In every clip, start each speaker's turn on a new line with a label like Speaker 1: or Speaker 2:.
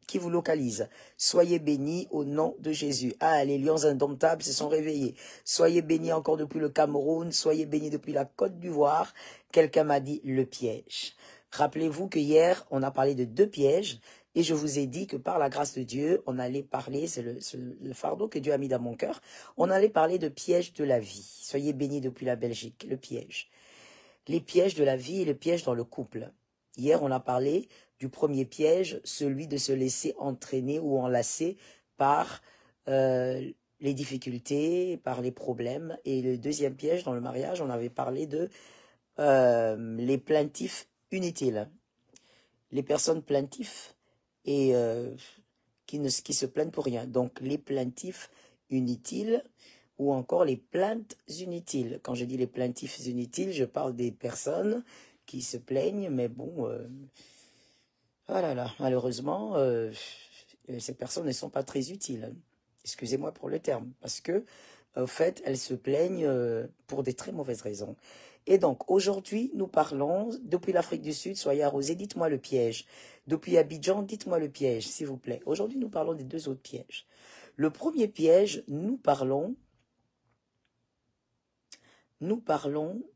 Speaker 1: qui vous localise. Soyez bénis au nom de Jésus. Ah, les lions indomptables se sont réveillés. Soyez bénis encore depuis le Cameroun. Soyez bénis depuis la Côte d'Ivoire. Quelqu'un m'a dit le piège. Rappelez-vous que hier, on a parlé de 2 pièges. Et je vous ai dit que par la grâce de Dieu, on allait parler, c'est le fardeau que Dieu a mis dans mon cœur, on allait parler de pièges de la vie. Soyez bénis depuis la Belgique, le piège. Les pièges de la vie et le piège dans le couple. Hier, on a parlé du premier piège, celui de se laisser entraîner ou enlacer par les difficultés, par les problèmes. Et le deuxième piège dans le mariage, on avait parlé de les plaintifs inutiles. Les personnes plaintifs et qui se plaignent pour rien. Donc, les plaintifs inutiles ou encore les plaintes inutiles. Quand je dis les plaintifs inutiles, je parle des personnes qui se plaignent, mais bon, voilà, là, malheureusement, ces personnes ne sont pas très utiles. Excusez-moi pour le terme, parce que, en fait, elles se plaignent pour des très mauvaises raisons. Et donc, aujourd'hui, nous parlons, depuis l'Afrique du Sud, soyez arrosés, dites-moi le piège. Depuis Abidjan, dites-moi le piège, s'il vous plaît. Aujourd'hui, nous parlons des 2 autres pièges. Le premier piège, nous parlons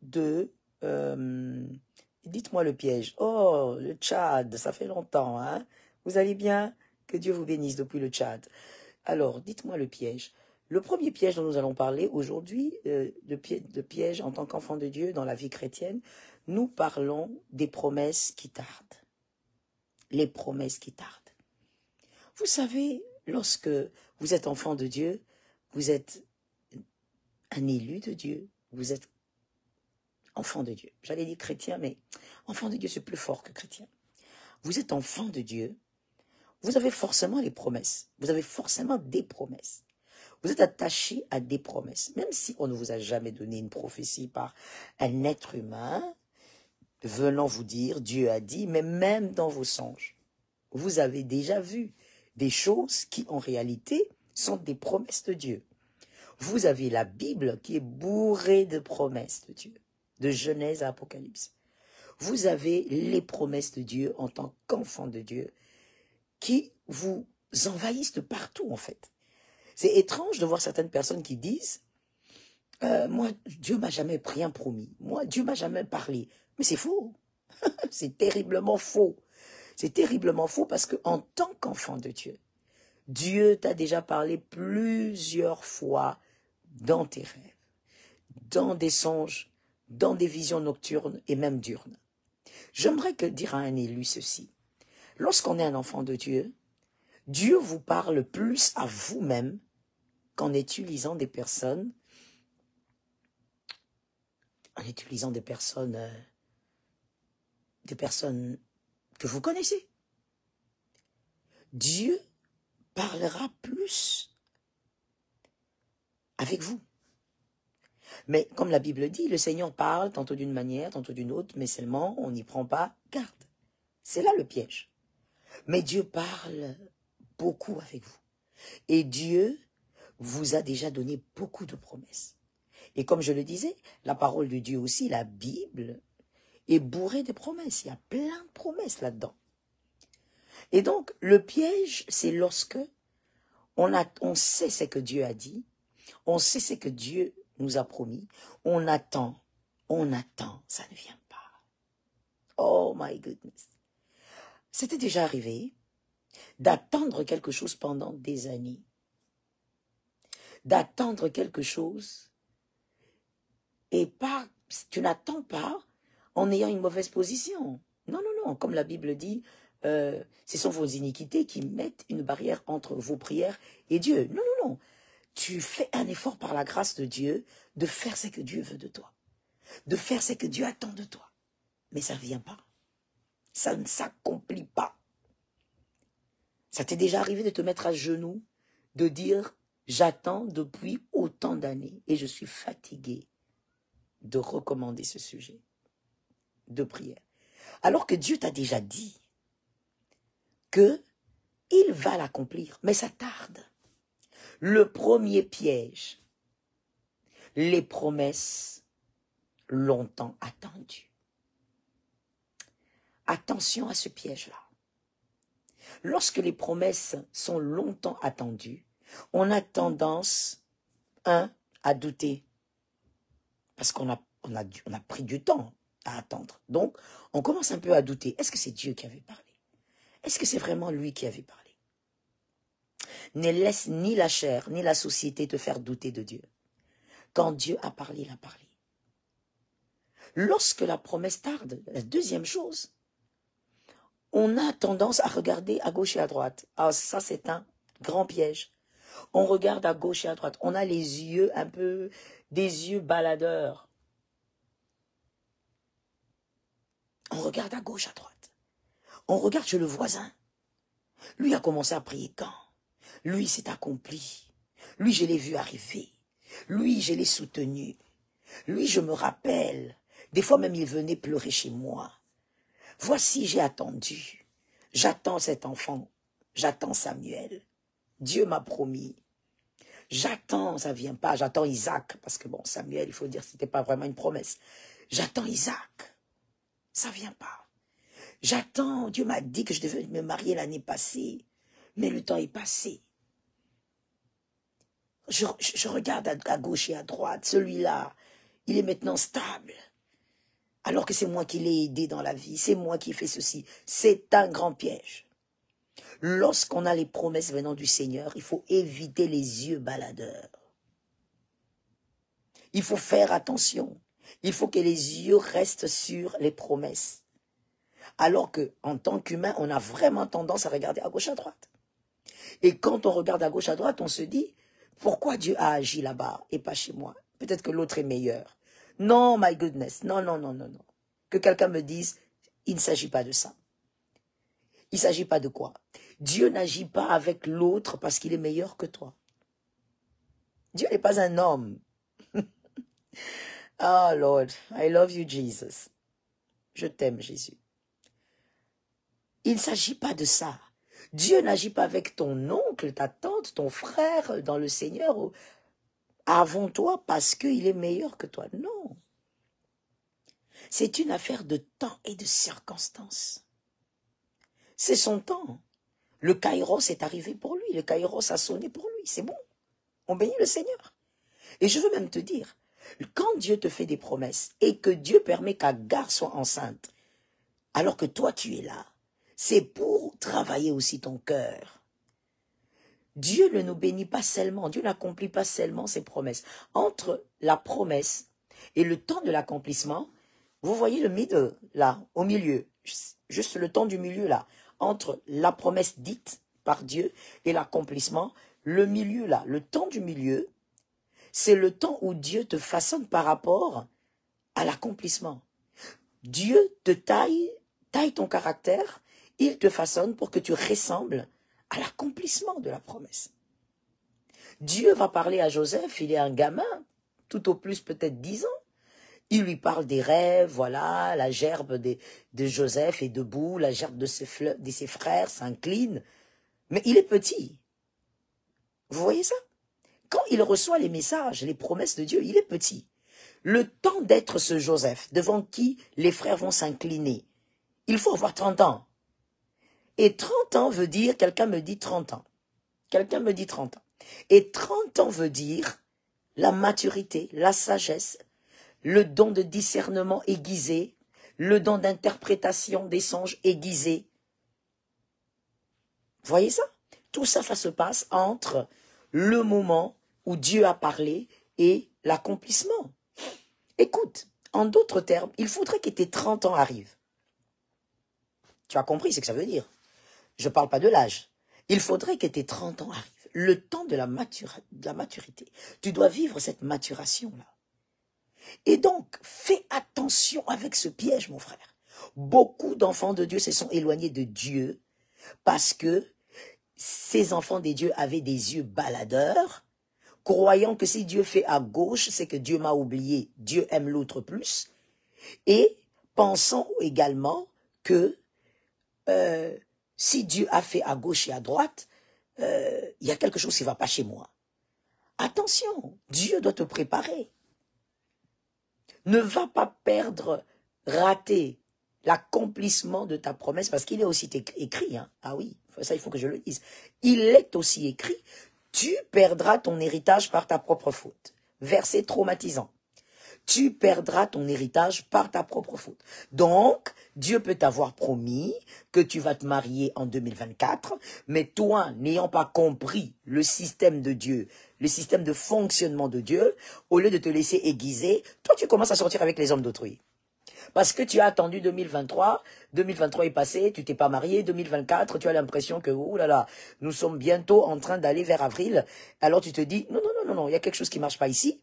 Speaker 1: de... dites-moi le piège. Oh, le Tchad, ça fait longtemps, hein? Vous allez bien? Que Dieu vous bénisse depuis le Tchad. Alors, dites-moi le piège. Le premier piège dont nous allons parler aujourd'hui, de piège en tant qu'enfant de Dieu dans la vie chrétienne, nous parlons des promesses qui tardent. Les promesses qui tardent. Vous savez, lorsque vous êtes enfant de Dieu, vous êtes un élu de Dieu, vous êtes enfant de Dieu. J'allais dire chrétien, mais enfant de Dieu, c'est plus fort que chrétien. Vous êtes enfant de Dieu, vous avez forcément les promesses. Vous avez forcément des promesses. Vous êtes attaché à des promesses. Même si on ne vous a jamais donné une prophétie par un être humain, venant vous dire, Dieu a dit, mais même dans vos songes, vous avez déjà vu des choses qui, en réalité, sont des promesses de Dieu. Vous avez la Bible qui est bourrée de promesses de Dieu, de Genèse à Apocalypse. Vous avez les promesses de Dieu en tant qu'enfant de Dieu qui vous envahissent de partout, en fait. C'est étrange de voir certaines personnes qui disent moi, Dieu m'a jamais rien promis. Moi, Dieu m'a jamais parlé. Mais c'est faux. C'est terriblement faux. C'est terriblement faux parce qu'en tant qu'enfant de Dieu, Dieu t'a déjà parlé plusieurs fois dans tes rêves, dans des songes, dans des visions nocturnes et même diurnes. J'aimerais dire à un élu ceci. Lorsqu'on est un enfant de Dieu, Dieu vous parle plus à vous-même qu'en utilisant des personnes, des personnes que vous connaissez. Dieu parlera plus avec vous. Mais comme la Bible dit, le Seigneur parle tantôt d'une manière, tantôt d'une autre, mais seulement on n'y prend pas garde. C'est là le piège. Mais Dieu parle beaucoup avec vous. Et Dieu vous a déjà donné beaucoup de promesses. Et comme je le disais, la parole de Dieu aussi, la Bible, est bourrée de promesses. Il y a plein de promesses là-dedans. Et donc, le piège, c'est lorsque on sait ce que Dieu a dit, on sait ce que Dieu nous a promis, on attend, ça ne vient pas. Oh my goodness. C'était déjà arrivé d'attendre quelque chose pendant des années. D'attendre quelque chose et pas, tu n'attends pas en ayant une mauvaise position. Non, non, non, comme la Bible dit, ce sont vos iniquités qui mettent une barrière entre vos prières et Dieu. Non, non, non. Tu fais un effort par la grâce de Dieu de faire ce que Dieu veut de toi. De faire ce que Dieu attend de toi. Mais ça ne vient pas. Ça ne s'accomplit pas. Ça t'est déjà arrivé de te mettre à genoux, de dire, j'attends depuis autant d'années et je suis fatigué de recommander ce sujet de prière. Alors que Dieu t'a déjà dit qu'il va l'accomplir, mais ça tarde. Le premier piège, les promesses longtemps attendues. Attention à ce piège-là. Lorsque les promesses sont longtemps attendues, on a tendance, à douter. Parce qu'on a pris du temps à attendre. Donc, on commence un peu à douter. Est-ce que c'est Dieu qui avait parlé? Est-ce que c'est vraiment lui qui avait parlé? Ne laisse ni la chair, ni la société te faire douter de Dieu. Quand Dieu a parlé, il a parlé. Lorsque la promesse tarde, la deuxième chose, on a tendance à regarder à gauche et à droite. Ah, ça, c'est un grand piège. On regarde à gauche et à droite. On a les yeux un peu, des yeux baladeurs. On regarde à gauche, à droite. On regarde chez le voisin. Lui a commencé à prier quand? Lui, c'est accompli. Lui, je l'ai vu arriver. Lui, je l'ai soutenu. Lui, je me rappelle. Des fois même, il venait pleurer chez moi. Voici, j'ai attendu. J'attends cet enfant. J'attends Samuel. Dieu m'a promis. J'attends, ça ne vient pas. J'attends Isaac. Parce que bon, Samuel, il faut dire, ce n'était pas vraiment une promesse. J'attends Isaac. Ça ne vient pas. J'attends. Dieu m'a dit que je devais me marier l'année passée. Mais le temps est passé. Je regarde à gauche et à droite. Celui-là, il est maintenant stable. Alors que c'est moi qui l'ai aidé dans la vie. C'est moi qui ai fait ceci. C'est un grand piège. Lorsqu'on a les promesses venant du Seigneur, il faut éviter les yeux baladeurs. Il faut faire attention. Il faut que les yeux restent sur les promesses. Alors qu'en tant qu'humain, on a vraiment tendance à regarder à gauche, à droite. Et quand on regarde à gauche, à droite, on se dit, pourquoi Dieu a agi là-bas et pas chez moi? Peut-être que l'autre est meilleur. Non, my goodness. Non, non, non, non, non. Que quelqu'un me dise, il ne s'agit pas de ça. Il ne s'agit pas de quoi? Dieu n'agit pas avec l'autre parce qu'il est meilleur que toi. Dieu n'est pas un homme. Ah, Lord, I love you, Jesus. Je t'aime, Jésus. Il ne s'agit pas de ça. Dieu n'agit pas avec ton oncle, ta tante, ton frère dans le Seigneur avant toi parce qu'il est meilleur que toi. Non. C'est une affaire de temps et de circonstances. C'est son temps. Le Kairos est arrivé pour lui. Le Kairos a sonné pour lui. C'est bon. On bénit le Seigneur. Et je veux même te dire, quand Dieu te fait des promesses et que Dieu permet qu'Agar soit enceinte, alors que toi tu es là, c'est pour travailler aussi ton cœur. Dieu ne nous bénit pas seulement, Dieu n'accomplit pas seulement ses promesses. Entre la promesse et le temps de l'accomplissement, vous voyez le middle, là, au milieu, juste le temps du milieu, là, entre la promesse dite par Dieu et l'accomplissement, le milieu, là, le temps du milieu, c'est le temps où Dieu te façonne par rapport à l'accomplissement. Dieu te taille ton caractère, il te façonne pour que tu ressembles à l'accomplissement de la promesse. Dieu va parler à Joseph, il est un gamin, tout au plus peut-être 10 ans. Il lui parle des rêves, voilà, la gerbe de Joseph est debout, la gerbe de ses frères s'incline. Mais il est petit. Vous voyez ça? Quand il reçoit les messages, les promesses de Dieu, il est petit. Le temps d'être ce Joseph, devant qui les frères vont s'incliner, il faut avoir 30 ans. Et 30 ans veut dire, quelqu'un me dit 30 ans. Quelqu'un me dit 30 ans. Et 30 ans veut dire la maturité, la sagesse, le don de discernement aiguisé, le don d'interprétation des songes aiguisé. Vous voyez ça? Tout ça, ça se passe entre le moment où Dieu a parlé et l'accomplissement. Écoute, en d'autres termes, il faudrait que tes 30 ans arrivent. Tu as compris ce que ça veut dire? Je ne parle pas de l'âge. Il faudrait que tes 30 ans arrivent. Le temps de la maturité. Tu dois vivre cette maturation-là. Et donc, fais attention avec ce piège, mon frère. Beaucoup d'enfants de Dieu se sont éloignés de Dieu parce que ces enfants de Dieu avaient des yeux baladeurs, croyant que si Dieu fait à gauche, c'est que Dieu m'a oublié, Dieu aime l'autre plus, et pensant également que si Dieu a fait à gauche et à droite, il y a quelque chose qui ne va pas chez moi. Attention, Dieu doit te préparer. Ne va pas perdre, rater l'accomplissement de ta promesse, parce qu'il est aussi écrit, hein. Ah oui, Ça, il faut que je le dise. Il est aussi écrit, tu perdras ton héritage par ta propre faute. Verset traumatisant. Tu perdras ton héritage par ta propre faute. Donc, Dieu peut t'avoir promis que tu vas te marier en 2024, mais toi, n'ayant pas compris le système de Dieu, le système de fonctionnement de Dieu, au lieu de te laisser aiguiser, toi, tu commences à sortir avec les hommes d'autrui. Parce que tu as attendu 2023, 2023 est passé, tu t'es pas marié, 2024, tu as l'impression que, oh là là, nous sommes bientôt en train d'aller vers avril, alors tu te dis, non, non, non, non, non, il y a quelque chose qui marche pas ici,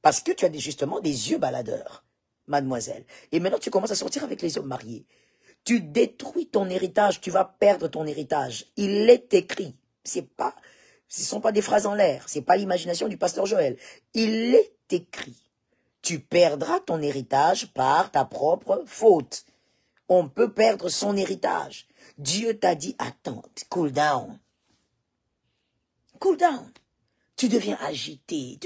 Speaker 1: parce que tu as justement des yeux baladeurs, mademoiselle. Et maintenant, tu commences à sortir avec les hommes mariés. Tu détruis ton héritage, tu vas perdre ton héritage. Il est écrit. Ce ne sont pas des phrases en l'air, c'est pas l'imagination du pasteur Joël. Il est écrit. Tu perdras ton héritage par ta propre faute. On peut perdre son héritage. Dieu t'a dit, attends, cool down. Cool down. Tu deviens agité.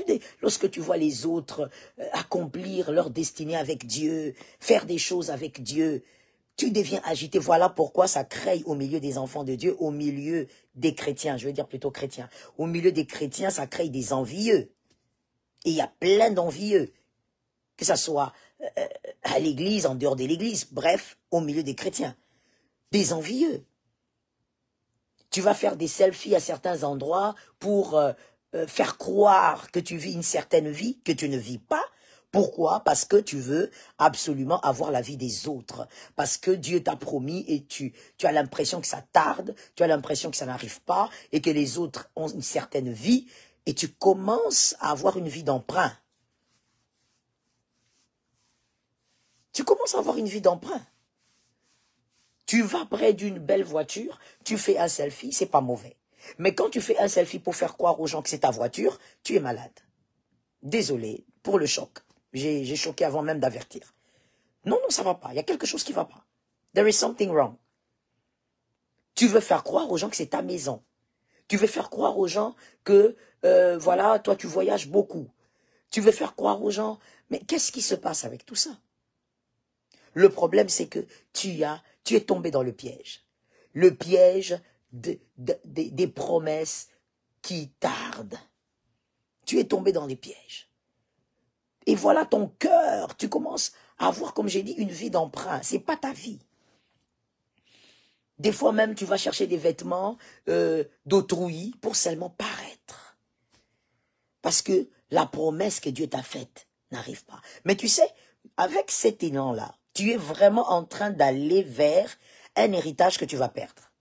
Speaker 1: Lorsque tu vois les autres accomplir leur destinée avec Dieu, faire des choses avec Dieu, tu deviens agité. Voilà pourquoi ça crée au milieu des enfants de Dieu, au milieu des chrétiens, je veux dire plutôt chrétiens. Au milieu des chrétiens, ça crée des envieux. Et il y a plein d'envieux. Que ça soit à l'église, en dehors de l'église, bref, au milieu des chrétiens. Des envieux. Tu vas faire des selfies à certains endroits pour faire croire que tu vis une certaine vie que tu ne vis pas. Pourquoi? Parce que tu veux absolument avoir la vie des autres. Parce que Dieu t'a promis et tu as l'impression que ça tarde, tu as l'impression que ça n'arrive pas et que les autres ont une certaine vie et tu commences à avoir une vie d'emprunt. Tu commences à avoir une vie d'emprunt. Tu vas près d'une belle voiture, tu fais un selfie, c'est pas mauvais. Mais quand tu fais un selfie pour faire croire aux gens que c'est ta voiture, tu es malade. Désolé pour le choc. J'ai choqué avant même d'avertir. Non, non, ça va pas. Il y a quelque chose qui va pas. There is something wrong. Tu veux faire croire aux gens que c'est ta maison. Tu veux faire croire aux gens que, voilà, toi tu voyages beaucoup. Tu veux faire croire aux gens, mais qu'est-ce qui se passe avec tout ça? Le problème, c'est que tu es tombé dans le piège. Le piège des promesses qui tardent. Tu es tombé dans les pièges. Et voilà ton cœur. Tu commences à avoir, comme j'ai dit, une vie d'emprunt. Ce n'est pas ta vie. Des fois même, tu vas chercher des vêtements d'autrui pour seulement paraître. Parce que la promesse que Dieu t'a faite n'arrive pas. Mais tu sais, avec cet élan-là, tu es vraiment en train d'aller vers un héritage que tu vas perdre.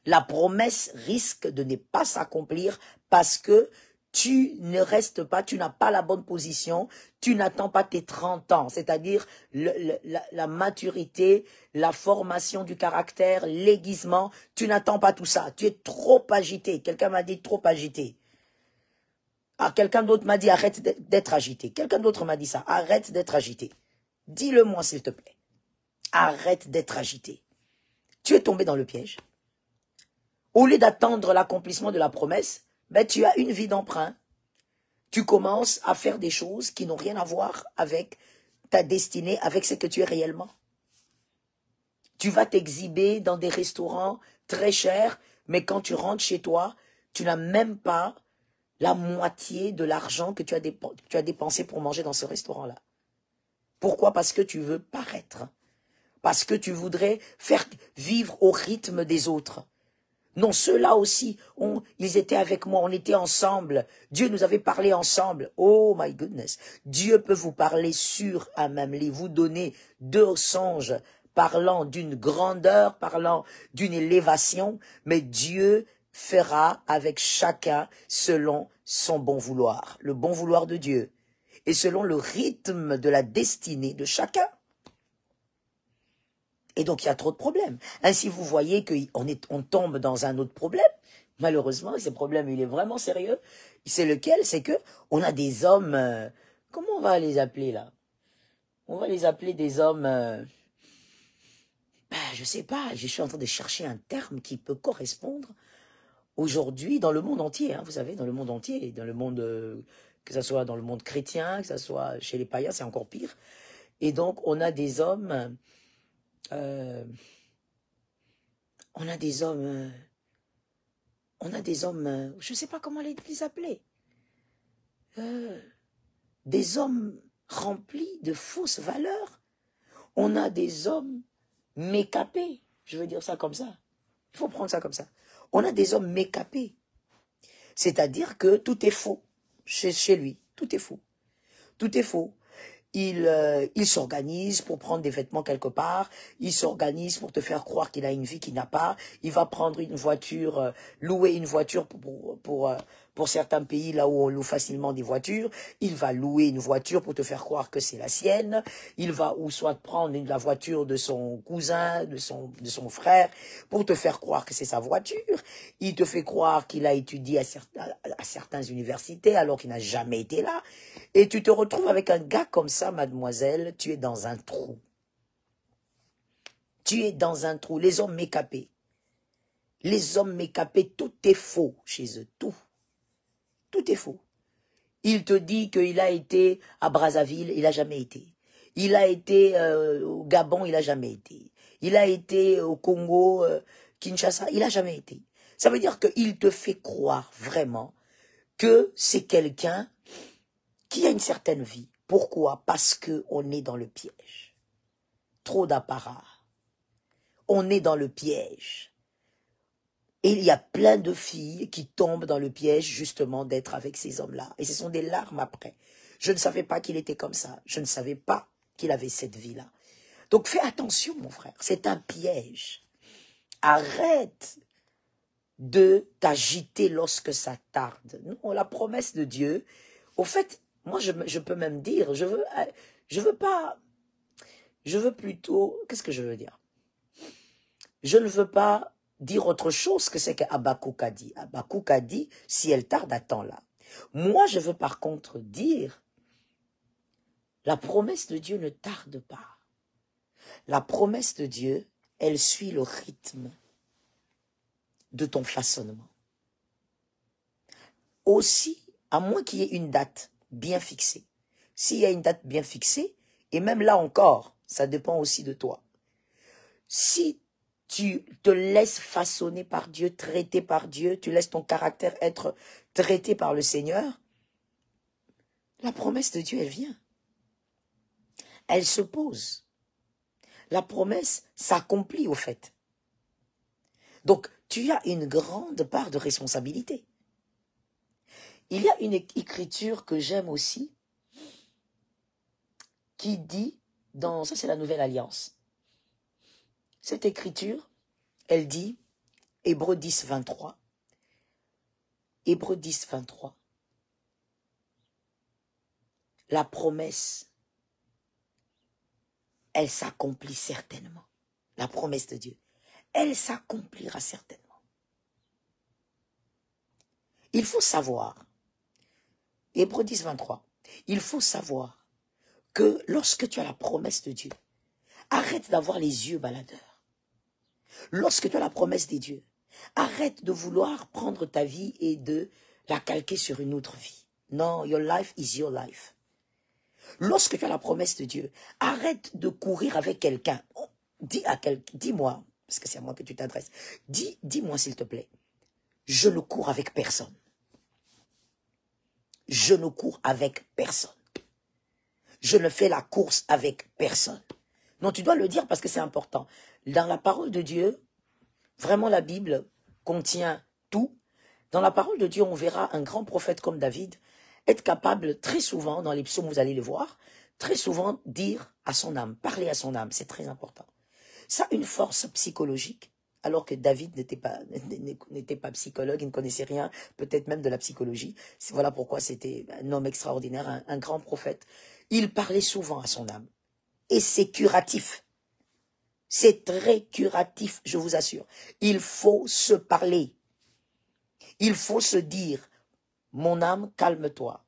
Speaker 1: La promesse risque de ne pas s'accomplir parce que tu ne restes pas, tu n'as pas la bonne position, tu n'attends pas tes 30 ans, c'est-à-dire la maturité, la formation du caractère, l'aiguisement, tu n'attends pas tout ça, tu es trop agité. Quelqu'un m'a dit trop agité. Ah, quelqu'un d'autre m'a dit arrête d'être agité. Quelqu'un d'autre m'a dit ça, arrête d'être agité. Dis-le-moi, s'il te plaît. Arrête d'être agité. Tu es tombé dans le piège. Au lieu d'attendre l'accomplissement de la promesse, ben, tu as une vie d'emprunt. Tu commences à faire des choses qui n'ont rien à voir avec ta destinée, avec ce que tu es réellement. Tu vas t'exhiber dans des restaurants très chers, mais quand tu rentres chez toi, tu n'as même pas la moitié de l'argent que tu as dépensé pour manger dans ce restaurant-là. Pourquoi? Parce que tu veux paraître. Parce que tu voudrais faire vivre au rythme des autres. Non, ceux-là aussi, ils étaient avec moi, on était ensemble. Dieu nous avait parlé ensemble. Oh my goodness. Dieu peut vous parler sur un même lit, vous donner 2 songes parlant d'une grandeur, parlant d'une élévation, mais Dieu fera avec chacun selon son bon vouloir, le bon vouloir de Dieu. Et selon le rythme de la destinée de chacun. Et donc, il y a trop de problèmes. Ainsi, vous voyez qu'on tombe dans un autre problème. Malheureusement, ce problème, il est vraiment sérieux. C'est lequel? C'est que on a des hommes... comment on va les appeler, là? On va les appeler des hommes... je sais pas, je suis en train de chercher un terme qui peut correspondre aujourd'hui dans le monde entier. Hein, vous savez, dans le monde entier, dans le monde... que ce soit dans le monde chrétien, que ce soit chez les païens, c'est encore pire. Et donc, on a des hommes... On a des hommes, je ne sais pas comment les appeler, des hommes remplis de fausses valeurs. On a des hommes mécapés, je veux dire ça comme ça. Il faut prendre ça comme ça. On a des hommes mécapés. C'est-à-dire que tout est faux chez lui. Tout est faux. Tout est faux. Il s'organise pour prendre des vêtements quelque part. Il s'organise pour te faire croire qu'il a une vie qu'il n'a pas. Il va prendre une voiture, louer une voiture pour certains pays là où on loue facilement des voitures. Il va louer une voiture pour te faire croire que c'est la sienne. Il va ou soit prendre la voiture de son cousin, de son frère, pour te faire croire que c'est sa voiture. Il te fait croire qu'il a étudié à certaines universités alors qu'il n'a jamais été là. Et tu te retrouves avec un gars comme ça, mademoiselle, tu es dans un trou. Tu es dans un trou. Les hommes mécapés. Les hommes mécapés, tout est faux chez eux. Tout. Tout est faux. Il te dit qu'il a été à Brazzaville, il n'a jamais été. Il a été au Gabon, il n'a jamais été. Il a été au Congo, Kinshasa, il n'a jamais été. Ça veut dire qu'il te fait croire vraiment que c'est quelqu'un qui a une certaine vie. Pourquoi? Parce qu'on est dans le piège. Trop d'apparat. On est dans le piège. Et il y a plein de filles qui tombent dans le piège justement d'être avec ces hommes-là. Et ce sont des larmes après. Je ne savais pas qu'il était comme ça. Je ne savais pas qu'il avait cette vie-là. Donc fais attention mon frère. C'est un piège. Arrête de t'agiter lorsque ça tarde. Non, la promesse de Dieu, au fait, moi je peux même dire, je veux plutôt, qu'est-ce que je veux dire? Je ne veux pas dire autre chose que ce qu'Habakkuk a dit. Habakkuk a dit, si elle tarde, attends-la. Moi, je veux par contre dire, la promesse de Dieu ne tarde pas. La promesse de Dieu, elle suit le rythme de ton façonnement. Aussi, à moins qu'il y ait une date bien fixée. S'il y a une date bien fixée, et même là encore, ça dépend aussi de toi. Si tu te laisses façonner par Dieu, traiter par Dieu, tu laisses ton caractère être traité par le Seigneur, la promesse de Dieu, elle vient. Elle se pose. La promesse s'accomplit au fait. Donc, tu as une grande part de responsabilité. Il y a une écriture que j'aime aussi, qui dit, ça c'est la Nouvelle Alliance, cette écriture, elle dit, Hébreux 10, 23, Hébreux 10, 23, la promesse, elle s'accomplit certainement. La promesse de Dieu, elle s'accomplira certainement. Il faut savoir, Hébreux 10, 23, il faut savoir que lorsque tu as la promesse de Dieu, arrête d'avoir les yeux baladeurs. Lorsque tu as la promesse des dieux, arrête de vouloir prendre ta vie et de la calquer sur une autre vie. Non, your life is your life. Lorsque tu as la promesse de Dieu, arrête de courir avec quelqu'un. Dis-moi, parce que c'est à moi que tu t'adresses, dis-moi s'il te plaît, je ne cours avec personne. Je ne cours avec personne. Je ne fais la course avec personne. Non, tu dois le dire parce que c'est important. Dans la parole de Dieu, vraiment la Bible contient tout. Dans la parole de Dieu, on verra un grand prophète comme David être capable très souvent, dans les psaumes, vous allez le voir, très souvent dire à son âme, parler à son âme, c'est très important. Ça a une force psychologique, alors que David n'était pas psychologue, il ne connaissait rien, peut-être même de la psychologie. Voilà pourquoi c'était un homme extraordinaire, un grand prophète. Il parlait souvent à son âme. Et c'est curatif. C'est très curatif, je vous assure. Il faut se parler. Il faut se dire, mon âme, calme-toi.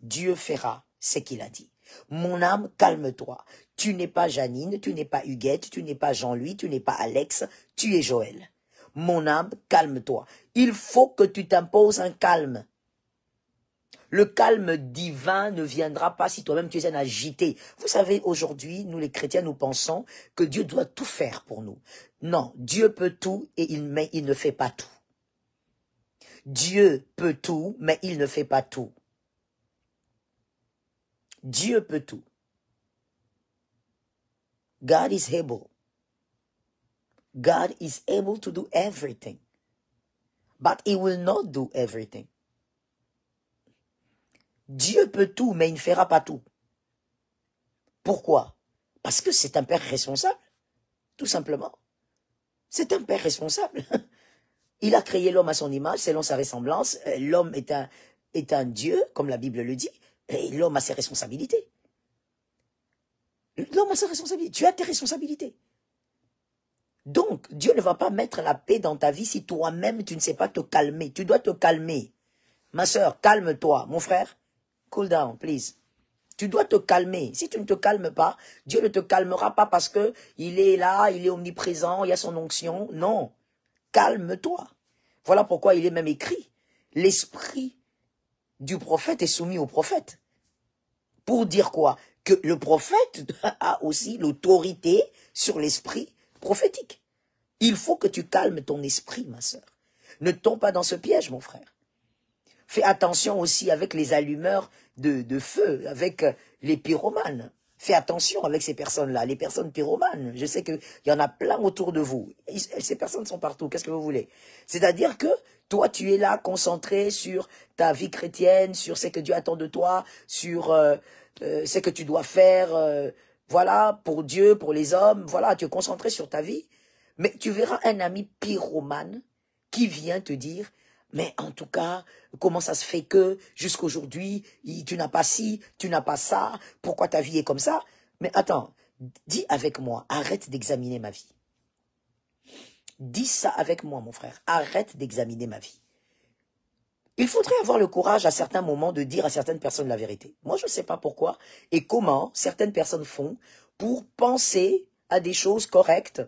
Speaker 1: Dieu fera ce qu'il a dit. Mon âme, calme-toi. Tu n'es pas Janine, tu n'es pas Huguette, tu n'es pas Jean-Louis, tu n'es pas Alex, tu es Joël. Mon âme, calme-toi. Il faut que tu t'imposes un calme. Le calme divin ne viendra pas si toi-même tu es un agité. Vous savez, aujourd'hui, nous les chrétiens, nous pensons que Dieu doit tout faire pour nous. Non, Dieu peut tout et il ne fait pas tout. Dieu peut tout, mais il ne fait pas tout. Dieu peut tout. God is able. God is able to do everything. But he will not do everything. Dieu peut tout, mais il ne fera pas tout. Pourquoi? Parce que c'est un père responsable, tout simplement. C'est un père responsable. Il a créé l'homme à son image, selon sa ressemblance. L'homme est un Dieu, comme la Bible le dit, et l'homme a ses responsabilités. L'homme a ses responsabilités. Tu as tes responsabilités. Donc, Dieu ne va pas mettre la paix dans ta vie si toi-même, tu ne sais pas te calmer. Tu dois te calmer. Ma sœur, calme-toi. Mon frère, cool down, please. Tu dois te calmer. Si tu ne te calmes pas, Dieu ne te calmera pas parce que il est là, il est omniprésent, il y a son onction. Non. Calme-toi. Voilà pourquoi il est même écrit. L'esprit du prophète est soumis au prophète. Pour dire quoi? Que le prophète a aussi l'autorité sur l'esprit prophétique. Il faut que tu calmes ton esprit, ma sœur. Ne tombe pas dans ce piège, mon frère. Fais attention aussi avec les allumeurs de feu, avec les pyromanes. Fais attention avec ces personnes-là, les personnes pyromanes. Je sais qu'il y en a plein autour de vous. Ces personnes sont partout. Qu'est-ce que vous voulez? C'est-à-dire que toi, tu es là concentré sur ta vie chrétienne, sur ce que Dieu attend de toi, sur ce que tu dois faire, voilà, pour Dieu, pour les hommes. Voilà, tu es concentré sur ta vie. Mais tu verras un ami pyromane qui vient te dire, mais en tout cas, comment ça se fait que jusqu'aujourd'hui, tu n'as pas ci, tu n'as pas ça, pourquoi ta vie est comme ça? Mais attends, dis avec moi, arrête d'examiner ma vie. Dis ça avec moi, mon frère, arrête d'examiner ma vie. Il faudrait avoir le courage à certains moments de dire à certaines personnes la vérité. Moi, je ne sais pas pourquoi et comment certaines personnes font pour penser à des choses correctes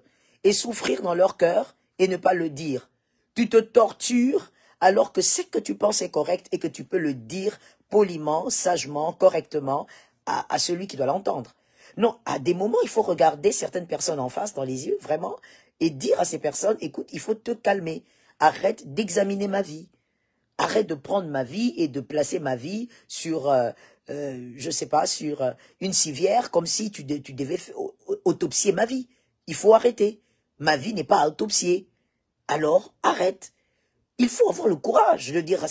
Speaker 1: et souffrir dans leur cœur et ne pas le dire. Tu te tortures alors que ce que tu penses est correct et que tu peux le dire poliment, sagement, correctement à celui qui doit l'entendre. Non, à des moments, il faut regarder certaines personnes en face, dans les yeux, vraiment, et dire à ces personnes, écoute, il faut te calmer. Arrête d'examiner ma vie. Arrête de prendre ma vie et de placer ma vie sur, je sais pas, sur une civière, comme si tu devais autopsier ma vie. Il faut arrêter. Ma vie n'est pas autopsiée. Alors, arrête. Il faut avoir le courage de dire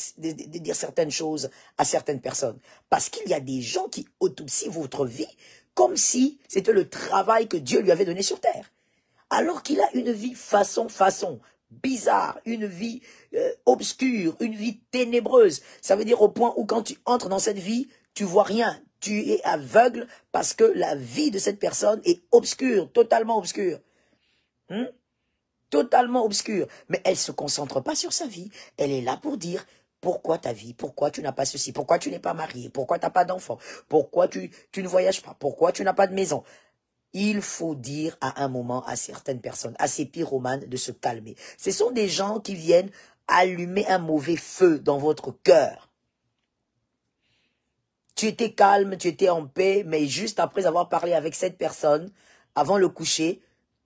Speaker 1: certaines choses à certaines personnes. Parce qu'il y a des gens qui autopsient votre vie comme si c'était le travail que Dieu lui avait donné sur terre. Alors qu'il a une vie façon, bizarre, une vie obscure, une vie ténébreuse. Ça veut dire au point où quand tu entres dans cette vie, tu vois rien. Tu es aveugle parce que la vie de cette personne est obscure, totalement obscure. Totalement obscure. Mais elle ne se concentre pas sur sa vie. Elle est là pour dire pourquoi ta vie, pourquoi tu n'as pas ceci, pourquoi tu n'es pas marié, pourquoi tu n'as pas d'enfant, pourquoi tu ne voyages pas, pourquoi tu n'as pas de maison. Il faut dire à un moment à certaines personnes, à ces pyromanes, de se calmer. Ce sont des gens qui viennent allumer un mauvais feu dans votre cœur. Tu étais calme, tu étais en paix, mais juste après avoir parlé avec cette personne, avant le coucher,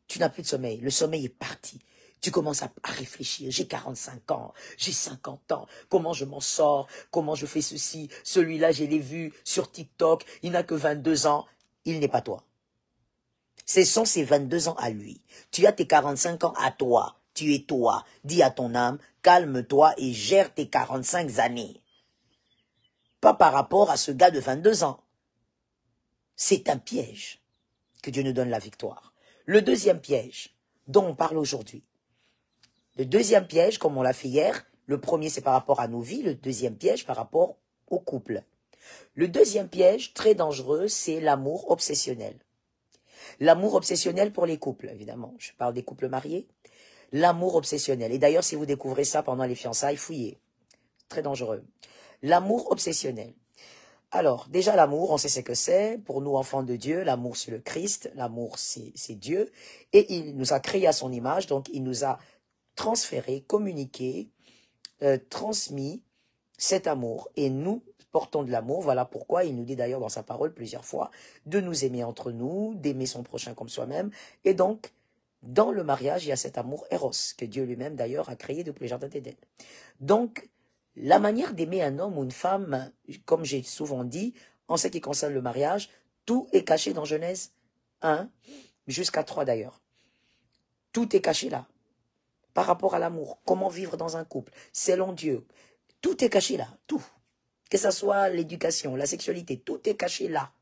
Speaker 1: tu n'as plus de sommeil. Le sommeil est parti. Tu commences à réfléchir. J'ai 45 ans, j'ai 50 ans. Comment je m'en sors? Comment je fais ceci? Celui-là, je l'ai vu sur TikTok. Il n'a que 22 ans. Il n'est pas toi. Ce sont ses 22 ans à lui. Tu as tes 45 ans à toi. Tu es toi. Dis à ton âme, calme-toi et gère tes 45 années. Pas par rapport à ce gars de 22 ans. C'est un piège. Que Dieu nous donne la victoire. Le deuxième piège dont on parle aujourd'hui. Le deuxième piège, comme on l'a fait hier, le premier c'est par rapport à nos vies, le deuxième piège par rapport au couple. Le deuxième piège, très dangereux, c'est l'amour obsessionnel. L'amour obsessionnel pour les couples, évidemment. Je parle des couples mariés. L'amour obsessionnel. Et d'ailleurs, si vous découvrez ça pendant les fiançailles, fouillez. Très dangereux. L'amour obsessionnel. Alors, déjà l'amour, on sait ce que c'est. Pour nous, enfants de Dieu, l'amour c'est le Christ, l'amour c'est Dieu. Et il nous a créés à son image, donc il nous a transféré, communiqué, transmis cet amour. Et nous portons de l'amour, voilà pourquoi il nous dit d'ailleurs dans sa parole plusieurs fois de nous aimer entre nous, d'aimer son prochain comme soi-même. Et donc, Dans le mariage, il y a cet amour Eros, que Dieu lui-même d'ailleurs a créé depuis le jardin d'Éden. Donc, la manière d'aimer un homme ou une femme, comme j'ai souvent dit, en ce qui concerne le mariage, tout est caché dans Genèse 1, jusqu'à 3 d'ailleurs. Tout est caché là. Par rapport à l'amour, comment vivre dans un couple, selon Dieu. Tout est caché là, tout. Que ce soit l'éducation, la sexualité, tout est caché là.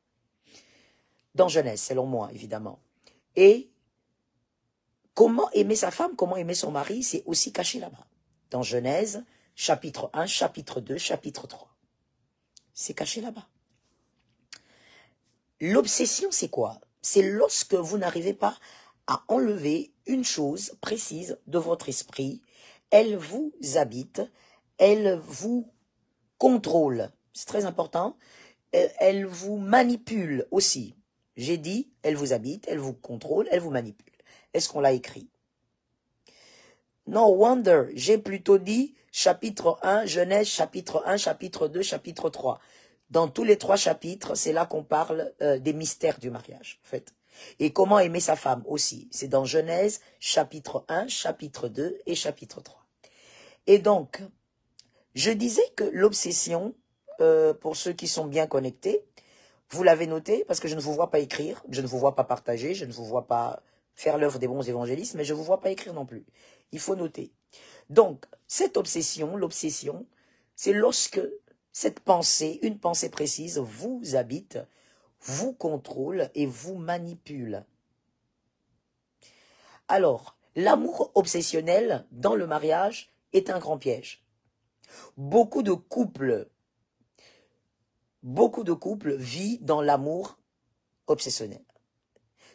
Speaker 1: Dans Genèse, selon moi, évidemment. Et comment aimer sa femme, comment aimer son mari, c'est aussi caché là-bas. Dans Genèse, chapitre 1, chapitre 2, chapitre 3. C'est caché là-bas. L'obsession, c'est quoi? C'est lorsque vous n'arrivez pas à enlever une chose précise de votre esprit. Elle vous habite, elle vous contrôle. C'est très important. Elle vous manipule aussi. J'ai dit, elle vous habite, elle vous contrôle, elle vous manipule. Est-ce qu'on l'a écrit? No wonder, j'ai plutôt dit chapitre 1, Genèse, chapitre 1, chapitre 2, chapitre 3. Dans tous les 3 chapitres, c'est là qu'on parle des mystères du mariage, en fait. Et comment aimer sa femme aussi. C'est dans Genèse, chapitre 1, chapitre 2 et chapitre 3. Et donc, je disais que l'obsession, pour ceux qui sont bien connectés, vous l'avez noté, parce que je ne vous vois pas écrire, je ne vous vois pas partager, je ne vous vois pas faire l'œuvre des bons évangélistes, mais je ne vous vois pas écrire non plus. Il faut noter. Donc, cette obsession, l'obsession, c'est lorsque cette pensée, une pensée précise, vous habite, vous contrôle et vous manipule. Alors, l'amour obsessionnel dans le mariage est un grand piège. Beaucoup de couples vivent dans l'amour obsessionnel,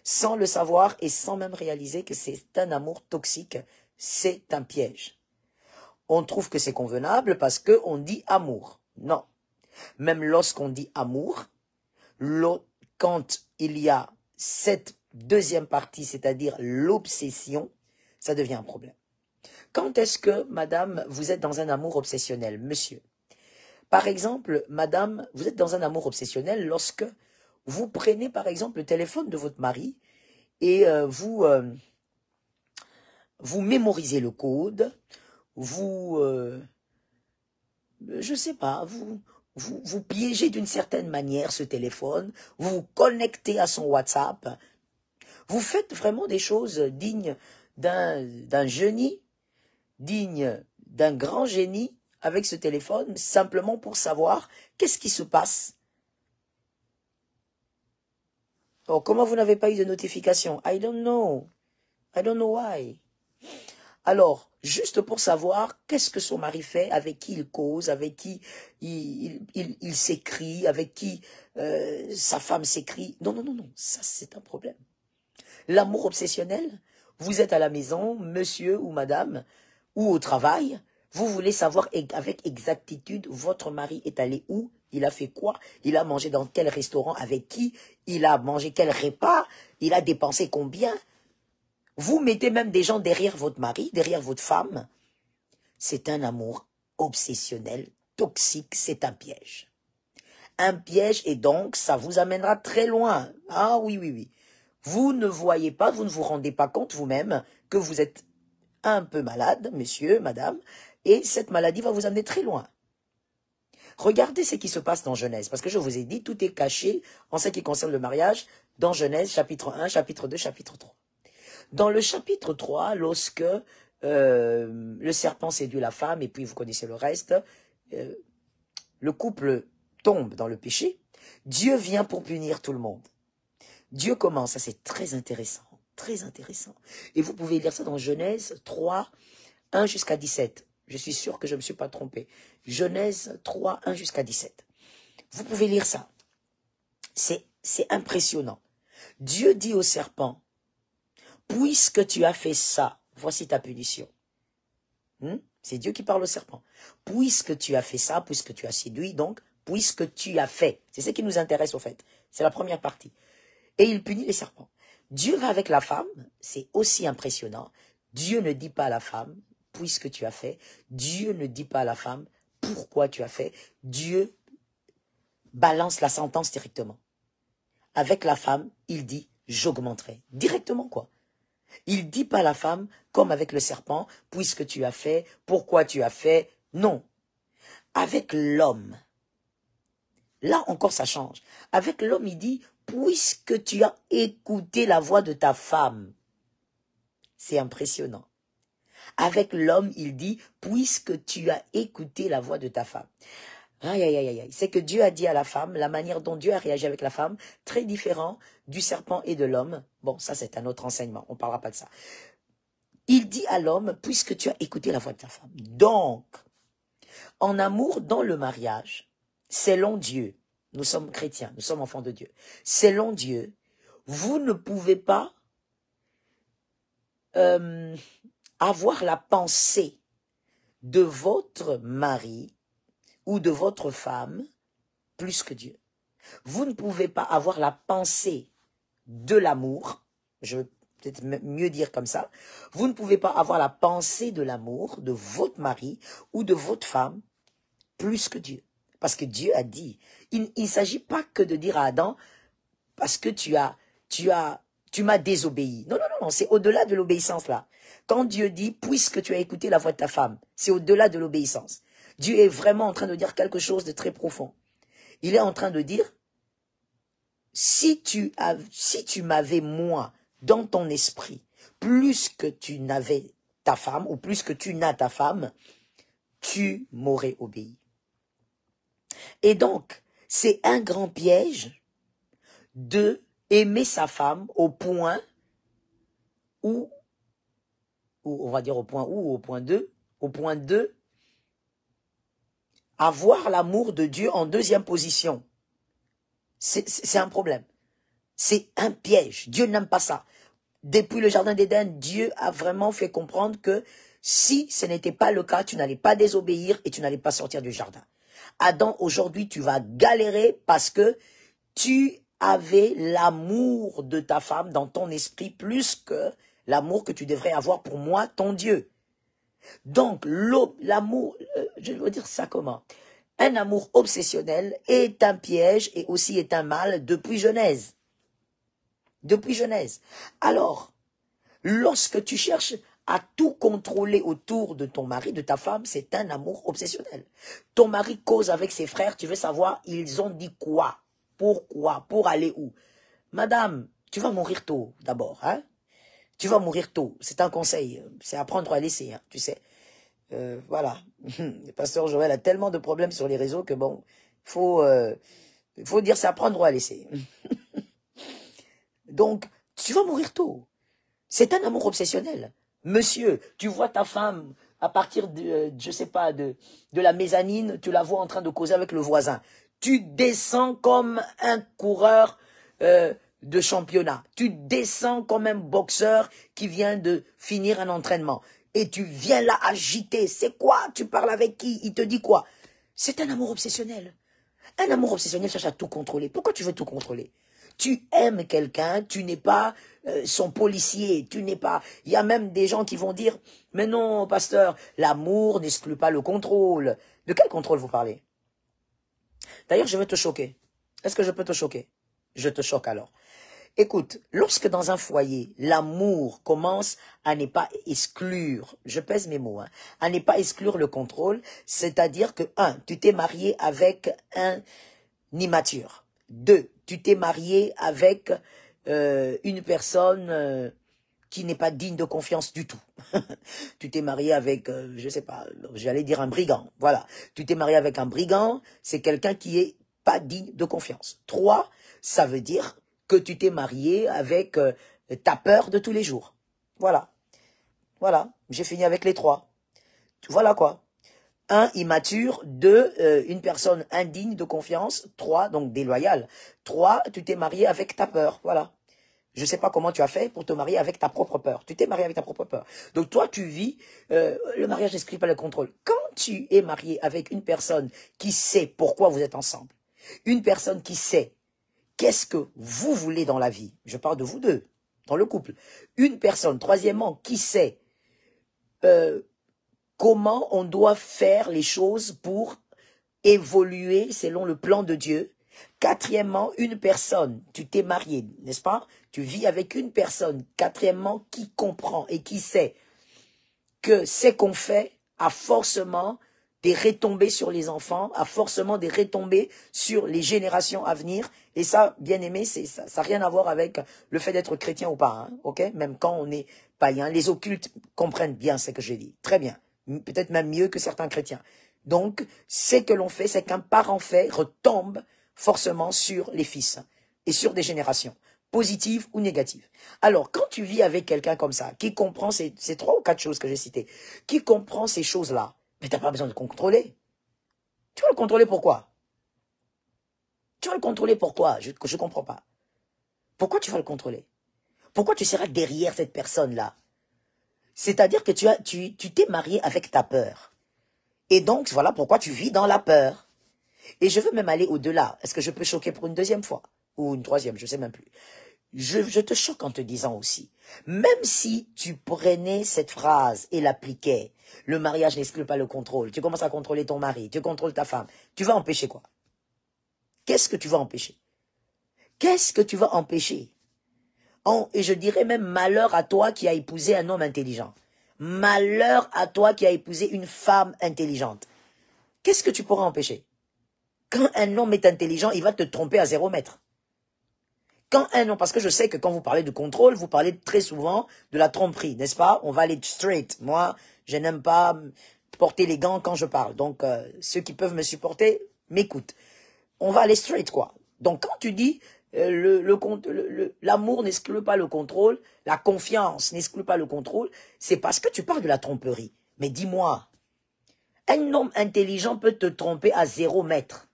Speaker 1: sans le savoir et sans même réaliser que c'est un amour toxique, c'est un piège. On trouve que c'est convenable parce qu'on dit amour. Non. Même lorsqu'on dit amour, quand il y a cette deuxième partie, c'est-à-dire l'obsession, ça devient un problème. Quand est-ce que, madame, vous êtes dans un amour obsessionnel, monsieur? Par exemple, madame, vous êtes dans un amour obsessionnel lorsque vous prenez, par exemple, le téléphone de votre mari et vous mémorisez le code, je sais pas, vous piégez d'une certaine manière ce téléphone, vous vous connectez à son WhatsApp, vous faites vraiment des choses dignes d'un génie, dignes d'un grand génie avec ce téléphone, simplement pour savoir qu'est-ce qui se passe. Oh, comment vous n'avez pas eu de notification? I don't know why. Alors, juste pour savoir qu'est-ce que son mari fait, avec qui il cause, avec qui il s'écrit, avec qui sa femme s'écrit. Non, ça c'est un problème. L'amour obsessionnel, vous êtes à la maison, monsieur ou madame, ou au travail, vous voulez savoir avec exactitude votre mari est allé où, il a fait quoi, il a mangé dans quel restaurant, avec qui, il a mangé quel repas, il a dépensé combien. Vous mettez même des gens derrière votre mari, derrière votre femme. C'est un amour obsessionnel, toxique, c'est un piège. Un piège et donc ça vous amènera très loin. Ah oui. Vous ne voyez pas, vous ne vous rendez pas compte vous-même que vous êtes un peu malade, monsieur, madame, et cette maladie va vous amener très loin. Regardez ce qui se passe dans Genèse, parce que je vous ai dit, tout est caché en ce qui concerne le mariage dans Genèse, chapitre 1, chapitre 2, chapitre 3. Dans le chapitre 3, lorsque le serpent séduit la femme, et puis vous connaissez le reste, le couple tombe dans le péché, Dieu vient pour punir tout le monde. Dieu commence, ça c'est très intéressant, très intéressant. Et vous pouvez lire ça dans Genèse 3, 1 jusqu'à 17. Je suis sûr que je ne me suis pas trompé. Genèse 3, 1 jusqu'à 17. Vous pouvez lire ça. C'est impressionnant. Dieu dit au serpent, puisque tu as fait ça, voici ta punition. C'est Dieu qui parle au serpent. Puisque tu as fait ça, puisque tu as séduit, donc, puisque tu as fait. C'est ce qui nous intéresse au fait. C'est la première partie. Et il punit les serpents. Dieu va avec la femme, c'est aussi impressionnant. Dieu ne dit pas à la femme, puisque tu as fait. Dieu ne dit pas à la femme, pourquoi tu as fait. Dieu balance la sentence directement. Avec la femme, il dit, j'augmenterai. Directement quoi. Il dit pas à la femme, comme avec le serpent, puisque tu as fait, pourquoi tu as fait. Non. Avec l'homme, là encore ça change. Avec l'homme, il dit, puisque tu as écouté la voix de ta femme. C'est impressionnant. Avec l'homme, il dit, puisque tu as écouté la voix de ta femme. Aïe, aïe, aïe, aïe. C'est que Dieu a dit à la femme, la manière dont Dieu a réagi avec la femme, très différent du serpent et de l'homme. Bon, ça c'est un autre enseignement, on ne parlera pas de ça. Il dit à l'homme, puisque tu as écouté la voix de ta femme. Donc, en amour dans le mariage, selon Dieu, nous sommes chrétiens, nous sommes enfants de Dieu, selon Dieu, vous ne pouvez pas avoir la pensée de votre mari ou de votre femme plus que Dieu. Vous ne pouvez pas avoir la pensée de l'amour, je vais peut-être mieux dire comme ça, vous ne pouvez pas avoir la pensée de l'amour de votre mari ou de votre femme plus que Dieu. Parce que Dieu a dit, il ne s'agit pas que de dire à Adam, parce que tu m'as désobéi. Non, non, non, c'est au-delà de l'obéissance là. Quand Dieu dit, puisque tu as écouté la voix de ta femme, c'est au-delà de l'obéissance. Dieu est vraiment en train de dire quelque chose de très profond. Il est en train de dire, si tu m'avais moi dans ton esprit, plus que tu n'avais ta femme, ou plus que tu n'as ta femme, tu m'aurais obéi. Et donc, c'est un grand piège de aimer sa femme au point où, on va dire au point où, au point 2, avoir l'amour de Dieu en deuxième position. C'est un problème. C'est un piège. Dieu n'aime pas ça. Depuis le jardin d'Éden, Dieu a vraiment fait comprendre que si ce n'était pas le cas, tu n'allais pas désobéir et tu n'allais pas sortir du jardin. Adam, aujourd'hui, tu vas galérer parce que tu avais l'amour de ta femme dans ton esprit plus que l'amour que tu devrais avoir pour moi, ton Dieu. Donc, l'amour, je veux dire ça comment? Un amour obsessionnel est un piège et aussi est un mal depuis Genèse. Depuis Genèse. Alors, lorsque tu cherches à tout contrôler autour de ton mari, de ta femme, c'est un amour obsessionnel. Ton mari cause avec ses frères, tu veux savoir, ils ont dit quoi? Pourquoi? Pour aller où? Madame, tu vas mourir tôt, d'abord, hein? Tu vas mourir tôt. C'est un conseil. C'est apprendre à laisser, hein, tu sais. Voilà. Le pasteur Joël a tellement de problèmes sur les réseaux que bon, faut dire c'est apprendre à laisser. Donc, tu vas mourir tôt. C'est un amour obsessionnel. Monsieur, tu vois ta femme à partir de, je sais pas, de la mezzanine, tu la vois en train de causer avec le voisin. Tu descends comme un coureur de championnat. Tu descends comme un boxeur qui vient de finir un entraînement. Et tu viens là agiter. C'est quoi? Tu parles avec qui? Il te dit quoi? C'est un amour obsessionnel. Un amour obsessionnel cherche à tout contrôler. Pourquoi tu veux tout contrôler? Tu aimes quelqu'un, tu n'es pas son policier, tu n'es pas... Il y a même des gens qui vont dire, mais non, pasteur, l'amour n'exclut pas le contrôle. De quel contrôle vous parlez? D'ailleurs, je vais te choquer. Est-ce que je peux te choquer? Je te choque alors. Écoute, lorsque dans un foyer, l'amour commence à ne pas exclure, je pèse mes mots, hein, à ne pas exclure le contrôle, c'est-à-dire que, 1, tu t'es marié avec un immature. 2, tu t'es marié avec une personne qui n'est pas digne de confiance du tout. Tu t'es marié avec, je sais pas, j'allais dire un brigand. Voilà. Tu t'es marié avec un brigand, c'est quelqu'un qui est pas digne de confiance. 3, ça veut dire que tu t'es marié avec ta peur de tous les jours. Voilà. Voilà. J'ai fini avec les 3. Voilà quoi. 1, immature. 2, une personne indigne de confiance. 3, donc déloyale. 3, tu t'es marié avec ta peur. Voilà. Je ne sais pas comment tu as fait pour te marier avec ta propre peur. Tu t'es marié avec ta propre peur. Donc toi, tu vis, le mariage n'exclut pas le contrôle. Quand tu es marié avec une personne qui sait pourquoi vous êtes ensemble, une personne qui sait qu'est-ce que vous voulez dans la vie, je parle de vous deux, dans le couple, une personne, troisièmement, qui sait comment on doit faire les choses pour évoluer selon le plan de Dieu, Quatrièmement, une personne, tu t'es marié, n'est-ce pas? Tu vis avec une personne. Quatrièmement, qui comprend et qui sait que ce qu'on fait a forcément des retombées sur les enfants, a forcément des retombées sur les générations à venir. Et ça, bien aimé, ça n'a rien à voir avec le fait d'être chrétien ou pas, hein, ok? Même quand on est païen, les occultes comprennent bien ce que je dis. Très bien. Peut-être même mieux que certains chrétiens. Donc, ce que l'on fait, c'est qu'un parent fait retombe forcément sur les fils et sur des générations, positives ou négatives. Alors, quand tu vis avec quelqu'un comme ça, qui comprend ces 3 ou 4 choses que j'ai citées, qui comprend ces choses-là, mais tu n'as pas besoin de contrôler. Tu vas le contrôler pourquoi? Tu vas le contrôler pourquoi? Je ne comprends pas. Pourquoi tu vas le contrôler? Pourquoi tu seras derrière cette personne-là? C'est-à-dire que tu t'es marié avec ta peur. Et donc, voilà pourquoi tu vis dans la peur. Et je veux même aller au-delà. Est-ce que je peux choquer pour une deuxième fois? Ou une troisième, je ne sais même plus. Je te choque en te disant aussi, même si tu prenais cette phrase et l'appliquais, le mariage n'exclut pas le contrôle, tu commences à contrôler ton mari, tu contrôles ta femme, tu vas empêcher quoi? Qu'est-ce que tu vas empêcher? Qu'est-ce que tu vas empêcher? Et je dirais même malheur à toi qui as épousé un homme intelligent. Malheur à toi qui as épousé une femme intelligente. Qu'est-ce que tu pourras empêcher? Quand un homme est intelligent, il va te tromper à 0 mètre. Quand un homme, parce que je sais que quand vous parlez de contrôle, vous parlez très souvent de la tromperie, n'est-ce pas? On va aller straight. Moi, je n'aime pas porter les gants quand je parle. Donc, ceux qui peuvent me supporter, m'écoutent. On va aller straight, quoi. Donc, quand tu dis l'amour n'exclut pas le contrôle, la confiance n'exclut pas le contrôle, c'est parce que tu parles de la tromperie. Mais dis-moi, un homme intelligent peut te tromper à 0 mètre.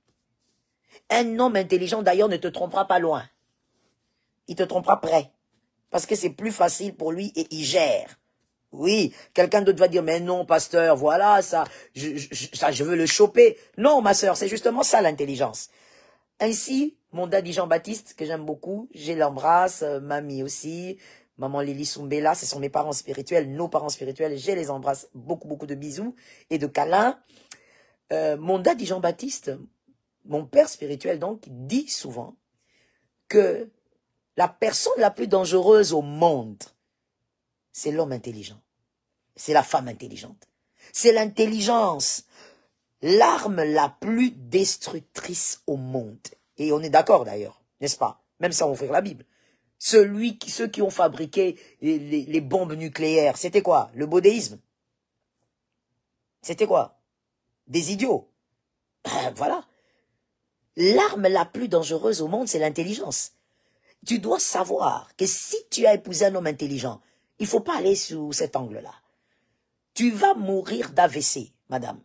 Speaker 1: Un homme intelligent, d'ailleurs, ne te trompera pas loin. Il te trompera près. Parce que c'est plus facile pour lui et il gère. Oui, quelqu'un d'autre va dire, mais non, pasteur, voilà, ça, je veux le choper. Non, ma sœur, c'est justement ça l'intelligence. Ainsi, mon daddy Jean-Baptiste, que j'aime beaucoup, je l'embrasse, mamie aussi, maman Lily Soumbela, ce sont mes parents spirituels, nos parents spirituels, je les embrasse, beaucoup, beaucoup de bisous et de câlins. Mon daddy Jean-Baptiste, mon père spirituel donc, dit souvent que la personne la plus dangereuse au monde, c'est l'homme intelligent. C'est la femme intelligente. C'est l'intelligence. L'arme la plus destructrice au monde. Et on est d'accord d'ailleurs, n'est-ce pas? Même sans ouvrir la Bible. Ceux qui ont fabriqué les bombes nucléaires, c'était quoi? Le bouddhisme. C'était quoi? Des idiots. Voilà. L'arme la plus dangereuse au monde, c'est l'intelligence. Tu dois savoir que si tu as épousé un homme intelligent, il ne faut pas aller sous cet angle-là. Tu vas mourir d'AVC, madame.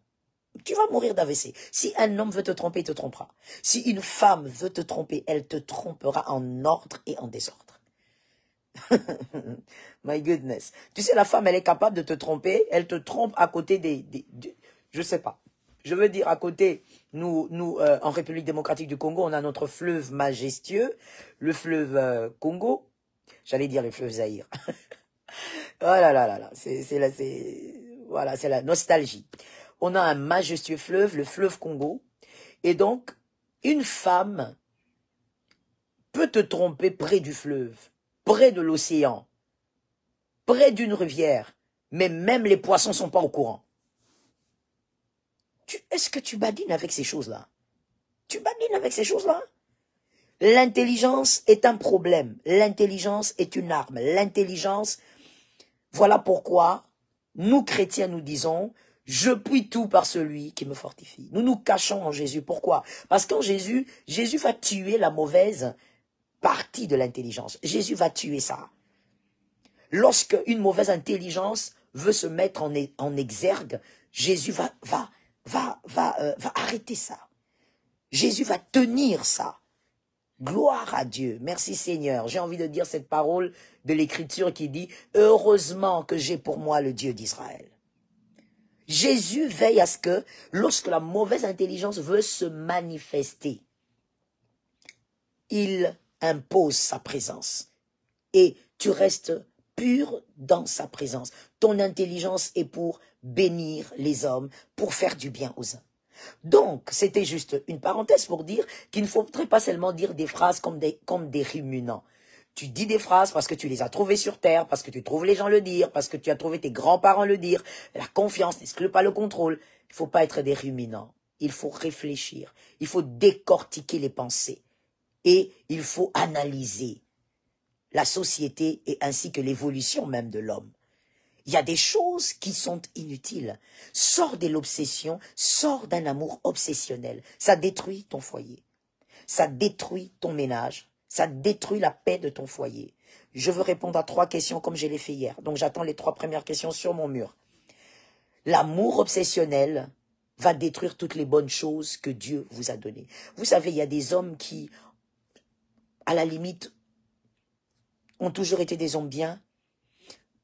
Speaker 1: Tu vas mourir d'AVC. Si un homme veut te tromper, il te trompera. Si une femme veut te tromper, elle te trompera en ordre et en désordre. My goodness. Tu sais, la femme, elle est capable de te tromper. Elle te trompe à côté je sais pas. Je veux dire, à côté, nous en République démocratique du Congo, on a notre fleuve majestueux, le fleuve Congo. J'allais dire le fleuve Zaïre. Oh là là là là, voilà, c'est la nostalgie. On a un majestueux fleuve, le fleuve Congo. Et donc, une femme peut te tromper près du fleuve, près de l'océan, près d'une rivière. Mais même les poissons ne sont pas au courant. Est-ce que tu badines avec ces choses-là? Tu badines avec ces choses-là? L'intelligence est un problème. L'intelligence est une arme. L'intelligence, voilà pourquoi nous chrétiens nous disons, je puis tout par celui qui me fortifie. Nous nous cachons en Jésus. Pourquoi? Parce qu'en Jésus, Jésus va tuer la mauvaise partie de l'intelligence. Jésus va tuer ça. Lorsque une mauvaise intelligence veut se mettre en exergue, Jésus va arrêter ça. Jésus va tenir ça. Gloire à Dieu. Merci Seigneur. J'ai envie de dire cette parole de l'Écriture qui dit « Heureusement que j'ai pour moi le Dieu d'Israël ». Jésus veille à ce que, lorsque la mauvaise intelligence veut se manifester, il impose sa présence. Et tu restes pur dans sa présence. Ton intelligence est pour bénir les hommes, pour faire du bien aux uns. Donc, c'était juste une parenthèse pour dire qu'il ne faudrait pas seulement dire des phrases comme des ruminants. Tu dis des phrases parce que tu les as trouvées sur terre, parce que tu trouves les gens le dire, parce que tu as trouvé tes grands-parents le dire. La confiance n'exclut pas le contrôle. Il ne faut pas être des ruminants. Il faut réfléchir. Il faut décortiquer les pensées. Et il faut analyser la société et ainsi que l'évolution même de l'homme. Il y a des choses qui sont inutiles. Sors de l'obsession, sors d'un amour obsessionnel. Ça détruit ton foyer. Ça détruit ton ménage. Ça détruit la paix de ton foyer. Je veux répondre à 3 questions comme je l'ai fait hier. Donc j'attends les 3 premières questions sur mon mur. L'amour obsessionnel va détruire toutes les bonnes choses que Dieu vous a données. Vous savez, il y a des hommes qui, à la limite, ont toujours été des hommes bien.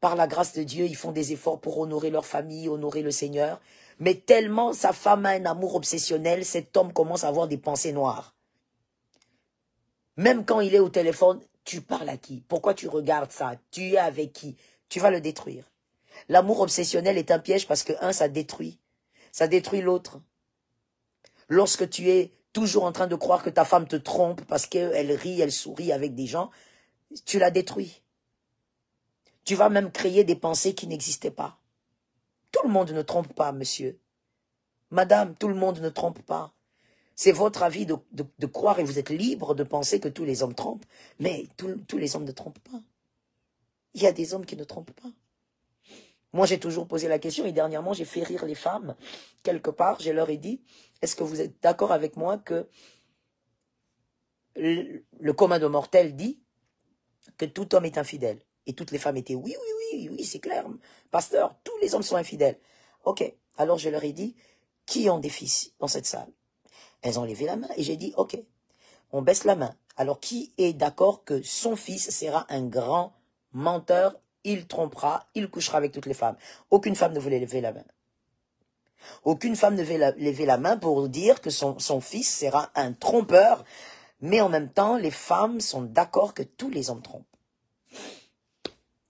Speaker 1: Par la grâce de Dieu, ils font des efforts pour honorer leur famille, honorer le Seigneur. Mais tellement sa femme a un amour obsessionnel, cet homme commence à avoir des pensées noires. Même quand il est au téléphone, tu parles à qui? Pourquoi tu regardes ça? Tu es avec qui? Tu vas le détruire. L'amour obsessionnel est un piège parce que, ça détruit. Ça détruit l'autre. Lorsque tu es toujours en train de croire que ta femme te trompe parce qu'elle rit, elle sourit avec des gens, tu la détruis. Tu vas même créer des pensées qui n'existaient pas. Tout le monde ne trompe pas, monsieur. Madame, tout le monde ne trompe pas. C'est votre avis de croire et vous êtes libre de penser que tous les hommes trompent. Mais tous les hommes ne trompent pas. Il y a des hommes qui ne trompent pas. Moi, j'ai toujours posé la question et dernièrement, j'ai fait rire les femmes. Quelque part, je leur ai dit, est-ce que vous êtes d'accord avec moi que le commun des mortels dit que tout homme est infidèle? Et toutes les femmes étaient, oui, c'est clair, pasteur, tous les hommes sont infidèles. Ok, alors je leur ai dit, qui ont des fils dans cette salle? Elles ont levé la main et j'ai dit, ok, on baisse la main. Alors qui est d'accord que son fils sera un grand menteur, il trompera, il couchera avec toutes les femmes? Aucune femme ne voulait lever la main. Aucune femme ne voulait lever la main pour dire que son fils sera un trompeur, mais en même temps, les femmes sont d'accord que tous les hommes trompent.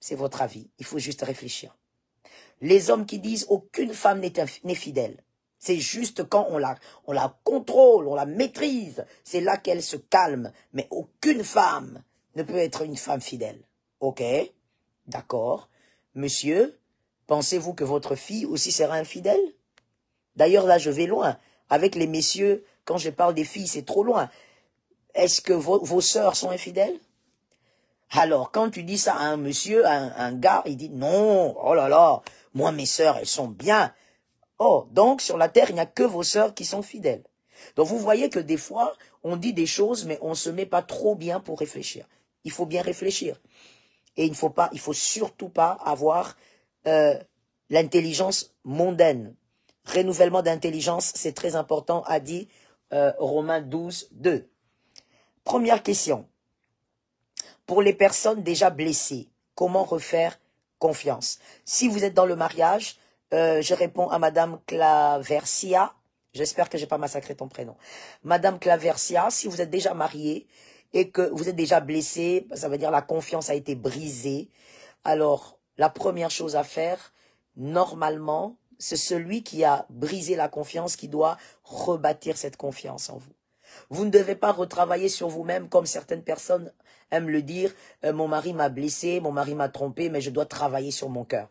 Speaker 1: C'est votre avis, il faut juste réfléchir. Les hommes qui disent aucune femme n'est fidèle, c'est juste quand on la contrôle, on la maîtrise, c'est là qu'elle se calme. Mais aucune femme ne peut être une femme fidèle. Ok, d'accord. Monsieur, pensez-vous que votre fille aussi sera infidèle? D'ailleurs, là, je vais loin. Avec les messieurs, quand je parle des filles, c'est trop loin. Est-ce que vos sœurs sont infidèles? Alors, quand tu dis ça à un monsieur, à un gars, il dit non, oh là là, moi mes sœurs, elles sont bien. Oh, donc sur la terre, il n'y a que vos sœurs qui sont fidèles. Donc vous voyez que des fois, on dit des choses, mais on ne se met pas trop bien pour réfléchir. Il faut bien réfléchir. Et il faut surtout pas avoir l'intelligence mondaine. Renouvellement d'intelligence, c'est très important, a dit Romains 12, 2. Première question. Pour les personnes déjà blessées, comment refaire confiance? Si vous êtes dans le mariage, je réponds à Madame Claversia. J'espère que je n'ai pas massacré ton prénom. Madame Claversia, si vous êtes déjà mariée et que vous êtes déjà blessée, ça veut dire la confiance a été brisée. Alors, la première chose à faire, normalement, c'est celui qui a brisé la confiance qui doit rebâtir cette confiance en vous. Vous ne devez pas retravailler sur vous-même comme certaines personnes aiment le dire. Mon mari m'a blessé, mon mari m'a trompé, mais je dois travailler sur mon cœur.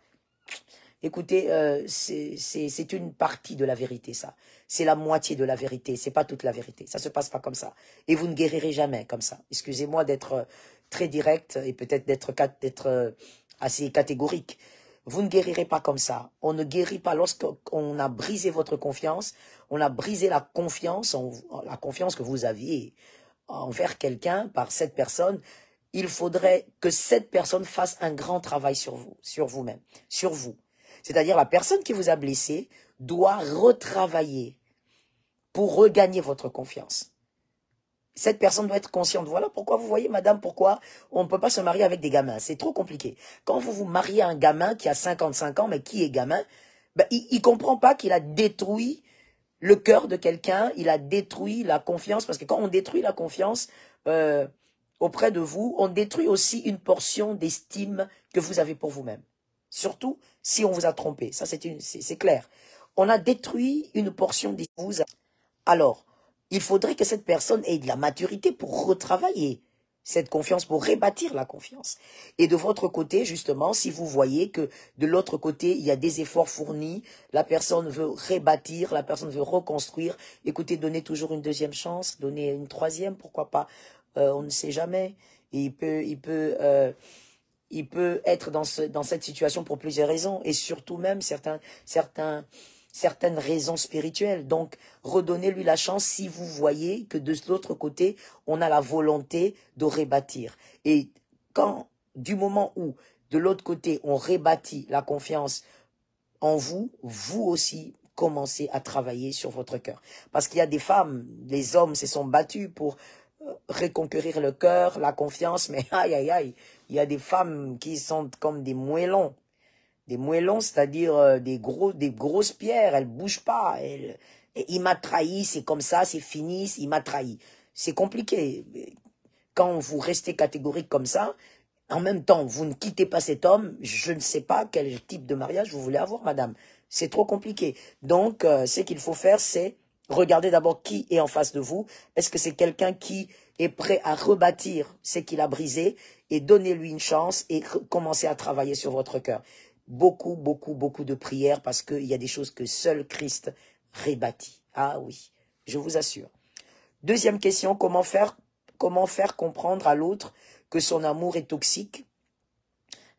Speaker 1: Écoutez, c'est une partie de la vérité, ça. C'est la moitié de la vérité, c'est pas toute la vérité. Ça se passe pas comme ça. Et vous ne guérirez jamais comme ça. Excusez-moi d'être très direct et peut-être d'être assez catégorique. Vous ne guérirez pas comme ça. On ne guérit pas lorsqu'on a brisé votre confiance. On a brisé la confiance que vous aviez envers quelqu'un par cette personne. Il faudrait que cette personne fasse un grand travail sur vous, sur vous-même, sur vous. C'est-à-dire la personne qui vous a blessé doit retravailler pour regagner votre confiance. Cette personne doit être consciente. Voilà pourquoi vous voyez, madame, pourquoi on ne peut pas se marier avec des gamins. C'est trop compliqué. Quand vous vous mariez à un gamin qui a 55 ans, mais qui est gamin, ben, il ne comprend pas qu'il a détruit le cœur de quelqu'un, il a détruit la confiance. Parce que quand on détruit la confiance auprès de vous, on détruit aussi une portion d'estime que vous avez pour vous-même. Surtout si on vous a trompé. Ça, c'est clair. On a détruit une portion des vous. Alors, il faudrait que cette personne ait de la maturité pour retravailler cette confiance, pour rebâtir la confiance. Et de votre côté, justement, si vous voyez que de l'autre côté, il y a des efforts fournis, la personne veut rebâtir, la personne veut reconstruire, écoutez, donnez toujours une deuxième chance, donnez une troisième, pourquoi pas, on ne sait jamais. Et il peut être dans cette situation pour plusieurs raisons, et surtout même certaines raisons spirituelles. Donc, redonnez-lui la chance si vous voyez que de l'autre côté, on a la volonté de rebâtir. Et quand, du moment où, de l'autre côté, on rebâtit la confiance en vous, vous aussi, commencez à travailler sur votre cœur. Parce qu'il y a des femmes, les hommes se sont battus pour reconquérir le cœur, la confiance, mais aïe, aïe, aïe, il y a des femmes qui sont comme des moellons. Des moellons, c'est-à-dire des grosses pierres, elles bougent pas. Il m'a trahi, c'est comme ça, c'est fini, il m'a trahi. C'est compliqué. Quand vous restez catégorique comme ça, en même temps, vous ne quittez pas cet homme, je ne sais pas quel type de mariage vous voulez avoir, madame. C'est trop compliqué. Donc, ce qu'il faut faire, c'est regarder d'abord qui est en face de vous. Est-ce que c'est quelqu'un qui est prêt à rebâtir ce qu'il a brisé et donnez-lui une chance et commencez à travailler sur votre cœur. Beaucoup, beaucoup, beaucoup de prières parce qu'il y a des choses que seul Christ rebâtit. Ah oui, je vous assure. Deuxième question, comment faire comprendre à l'autre que son amour est toxique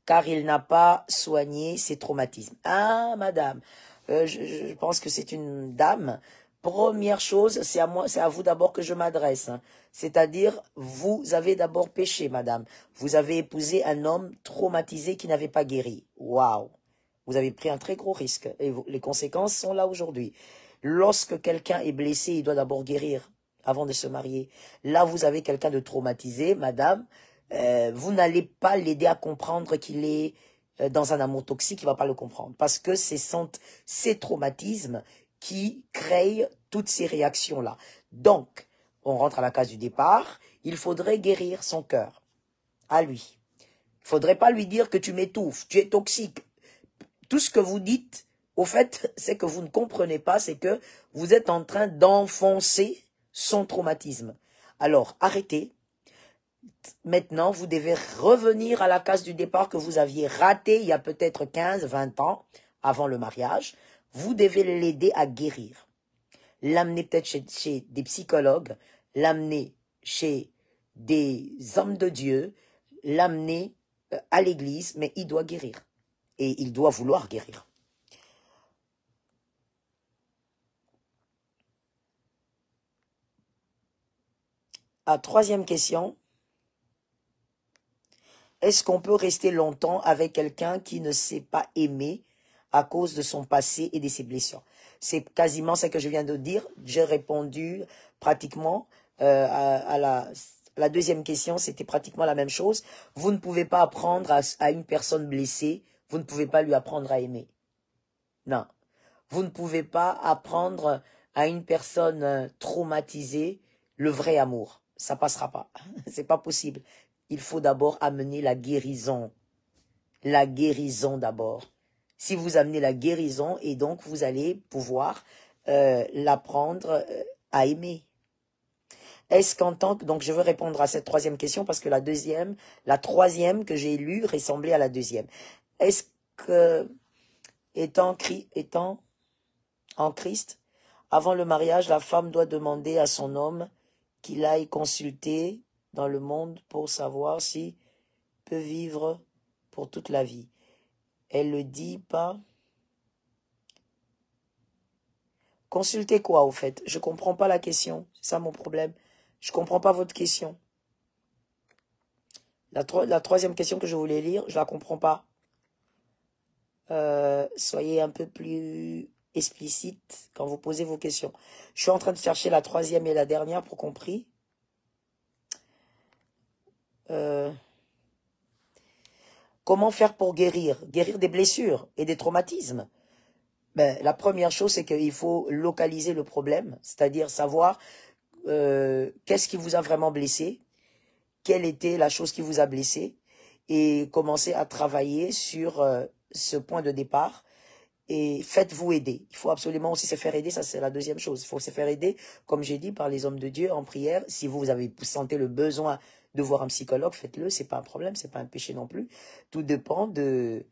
Speaker 1: car il n'a pas soigné ses traumatismes. Ah, madame, je pense que c'est une dame. Première chose, c'est à vous d'abord que je m'adresse. Hein. C'est-à-dire, vous avez d'abord péché, madame. Vous avez épousé un homme traumatisé qui n'avait pas guéri. Waouh! Vous avez pris un très gros risque. Et les conséquences sont là aujourd'hui. Lorsque quelqu'un est blessé, il doit d'abord guérir avant de se marier. Là, vous avez quelqu'un de traumatisé, madame. Vous n'allez pas l'aider à comprendre qu'il est dans un amour toxique, il ne va pas le comprendre. Parce que ce sont ces traumatismes qui créent toutes ces réactions-là. Donc, on rentre à la case du départ, il faudrait guérir son cœur à lui. Il ne faudrait pas lui dire que tu m'étouffes, tu es toxique. Tout ce que vous dites, au fait, c'est que vous ne comprenez pas, c'est que vous êtes en train d'enfoncer son traumatisme. Alors, arrêtez. Maintenant, vous devez revenir à la case du départ que vous aviez ratée il y a peut-être 15, 20 ans, avant le mariage. Vous devez l'aider à guérir. L'amener peut-être chez des psychologues, l'amener chez des hommes de Dieu, l'amener à l'église, mais il doit guérir. Et il doit vouloir guérir. Troisième question. Est-ce qu'on peut rester longtemps avec quelqu'un qui ne sait pas aimer à cause de son passé et de ses blessures? C'est quasiment ce que je viens de dire. J'ai répondu pratiquement à la deuxième question, c'était pratiquement la même chose. Vous ne pouvez pas apprendre à une personne blessée, vous ne pouvez pas lui apprendre à aimer. Non. Vous ne pouvez pas apprendre à une personne traumatisée le vrai amour. Ça passera pas. C'est pas possible. Il faut d'abord amener la guérison. La guérison d'abord. Si vous amenez la guérison, et donc vous allez pouvoir l'apprendre à aimer. Est-ce qu'en tant que... Donc je veux répondre à cette troisième question parce que la troisième que j'ai lue ressemblait à la deuxième. Est-ce que, étant en Christ, avant le mariage, la femme doit demander à son homme qu'il aille consulter dans le monde pour savoir s'il peut vivre pour toute la vie. Elle le dit pas. Consulter quoi, au fait? Je comprends pas la question. C'est ça mon problème. Je comprends pas votre question. La troisième question que je voulais lire, je la comprends pas. Soyez un peu plus explicite quand vous posez vos questions. Je suis en train de chercher la troisième et la dernière pour compris. Comment faire pour guérir des blessures et des traumatismes? Ben, la première chose, c'est qu'il faut localiser le problème, c'est-à-dire savoir qu'est-ce qui vous a vraiment blessé, quelle était la chose qui vous a blessé, et commencer à travailler sur ce point de départ et faites-vous aider. Il faut absolument aussi se faire aider, ça c'est la deuxième chose. Il faut se faire aider, comme j'ai dit, par les hommes de Dieu en prière. Si vous sentez le besoin de voir un psychologue, faites-le, c'est pas un problème, c'est pas un péché non plus. Tout dépend de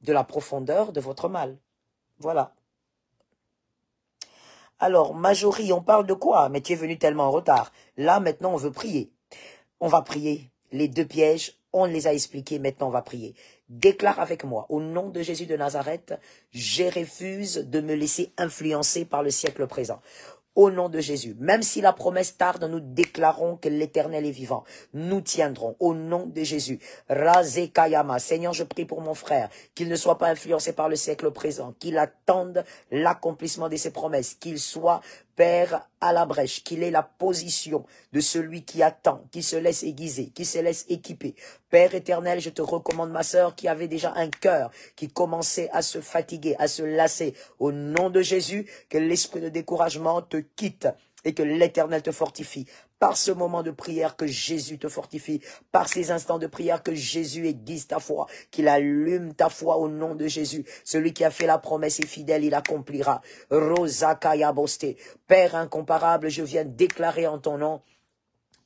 Speaker 1: la profondeur de votre mal. Voilà. Alors, Marjorie, on parle de quoi? Mais tu es venu tellement en retard. Là, maintenant, on veut prier. On va prier. Les 2 pièges, on les a expliqués, maintenant on va prier. Déclare avec moi, au nom de Jésus de Nazareth, je refuse de me laisser influencer par le siècle présent. Au nom de Jésus, même si la promesse tarde, nous déclarons que l'Éternel est vivant. Nous tiendrons au nom de Jésus. Razé Kayama, Seigneur, je prie pour mon frère, qu'il ne soit pas influencé par le siècle présent, qu'il attende l'accomplissement de ses promesses, qu'il soit Père à la brèche, qu'il ait la position de celui qui attend, qui se laisse aiguiser, qui se laisse équiper. Père éternel, je te recommande ma sœur qui avait déjà un cœur, qui commençait à se fatiguer, à se lasser. Au nom de Jésus, que l'esprit de découragement te quitte et que l'Éternel te fortifie. Par ce moment de prière, que Jésus te fortifie. Par ces instants de prière, que Jésus aiguise ta foi, qu'il allume ta foi au nom de Jésus. Celui qui a fait la promesse est fidèle, il accomplira. Rosa Kaya Boste. Père incomparable, je viens déclarer en ton nom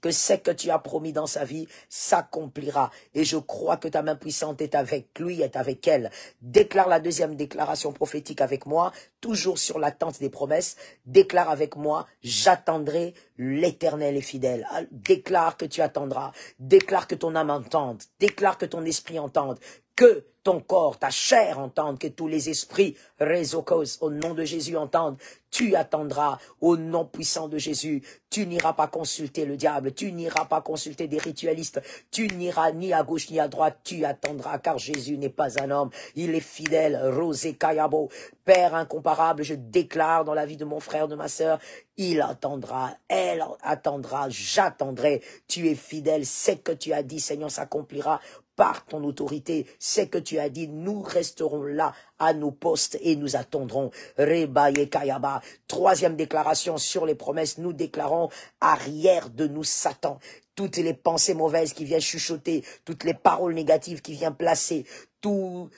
Speaker 1: que ce que tu as promis dans sa vie s'accomplira. Et je crois que ta main puissante est avec lui, est avec elle. Déclare la deuxième déclaration prophétique avec moi, toujours sur l'attente des promesses. Déclare avec moi, j'attendrai, l'Éternel est fidèle. Déclare que tu attendras. Déclare que ton âme entende. Déclare que ton esprit entende. Que ton corps, ta chair entende, que tous les esprits, Rezokos, au nom de Jésus entendent. Tu attendras au nom puissant de Jésus. Tu n'iras pas consulter le diable, tu n'iras pas consulter des ritualistes, tu n'iras ni à gauche ni à droite, tu attendras, car Jésus n'est pas un homme, il est fidèle. Rosé Kayabo, Père incomparable, je déclare dans la vie de mon frère, de ma sœur, il attendra, elle attendra, j'attendrai. Tu es fidèle, c'est que tu as dit, Seigneur, s'accomplira par ton autorité. C'est que tu as dit, nous resterons là à nos postes et nous attendrons. Rebaye Kayaba. Troisième déclaration sur les promesses, nous déclarons arrière de nous Satan. Toutes les pensées mauvaises qui viennent chuchoter, toutes les paroles négatives qui viennent placer, toutes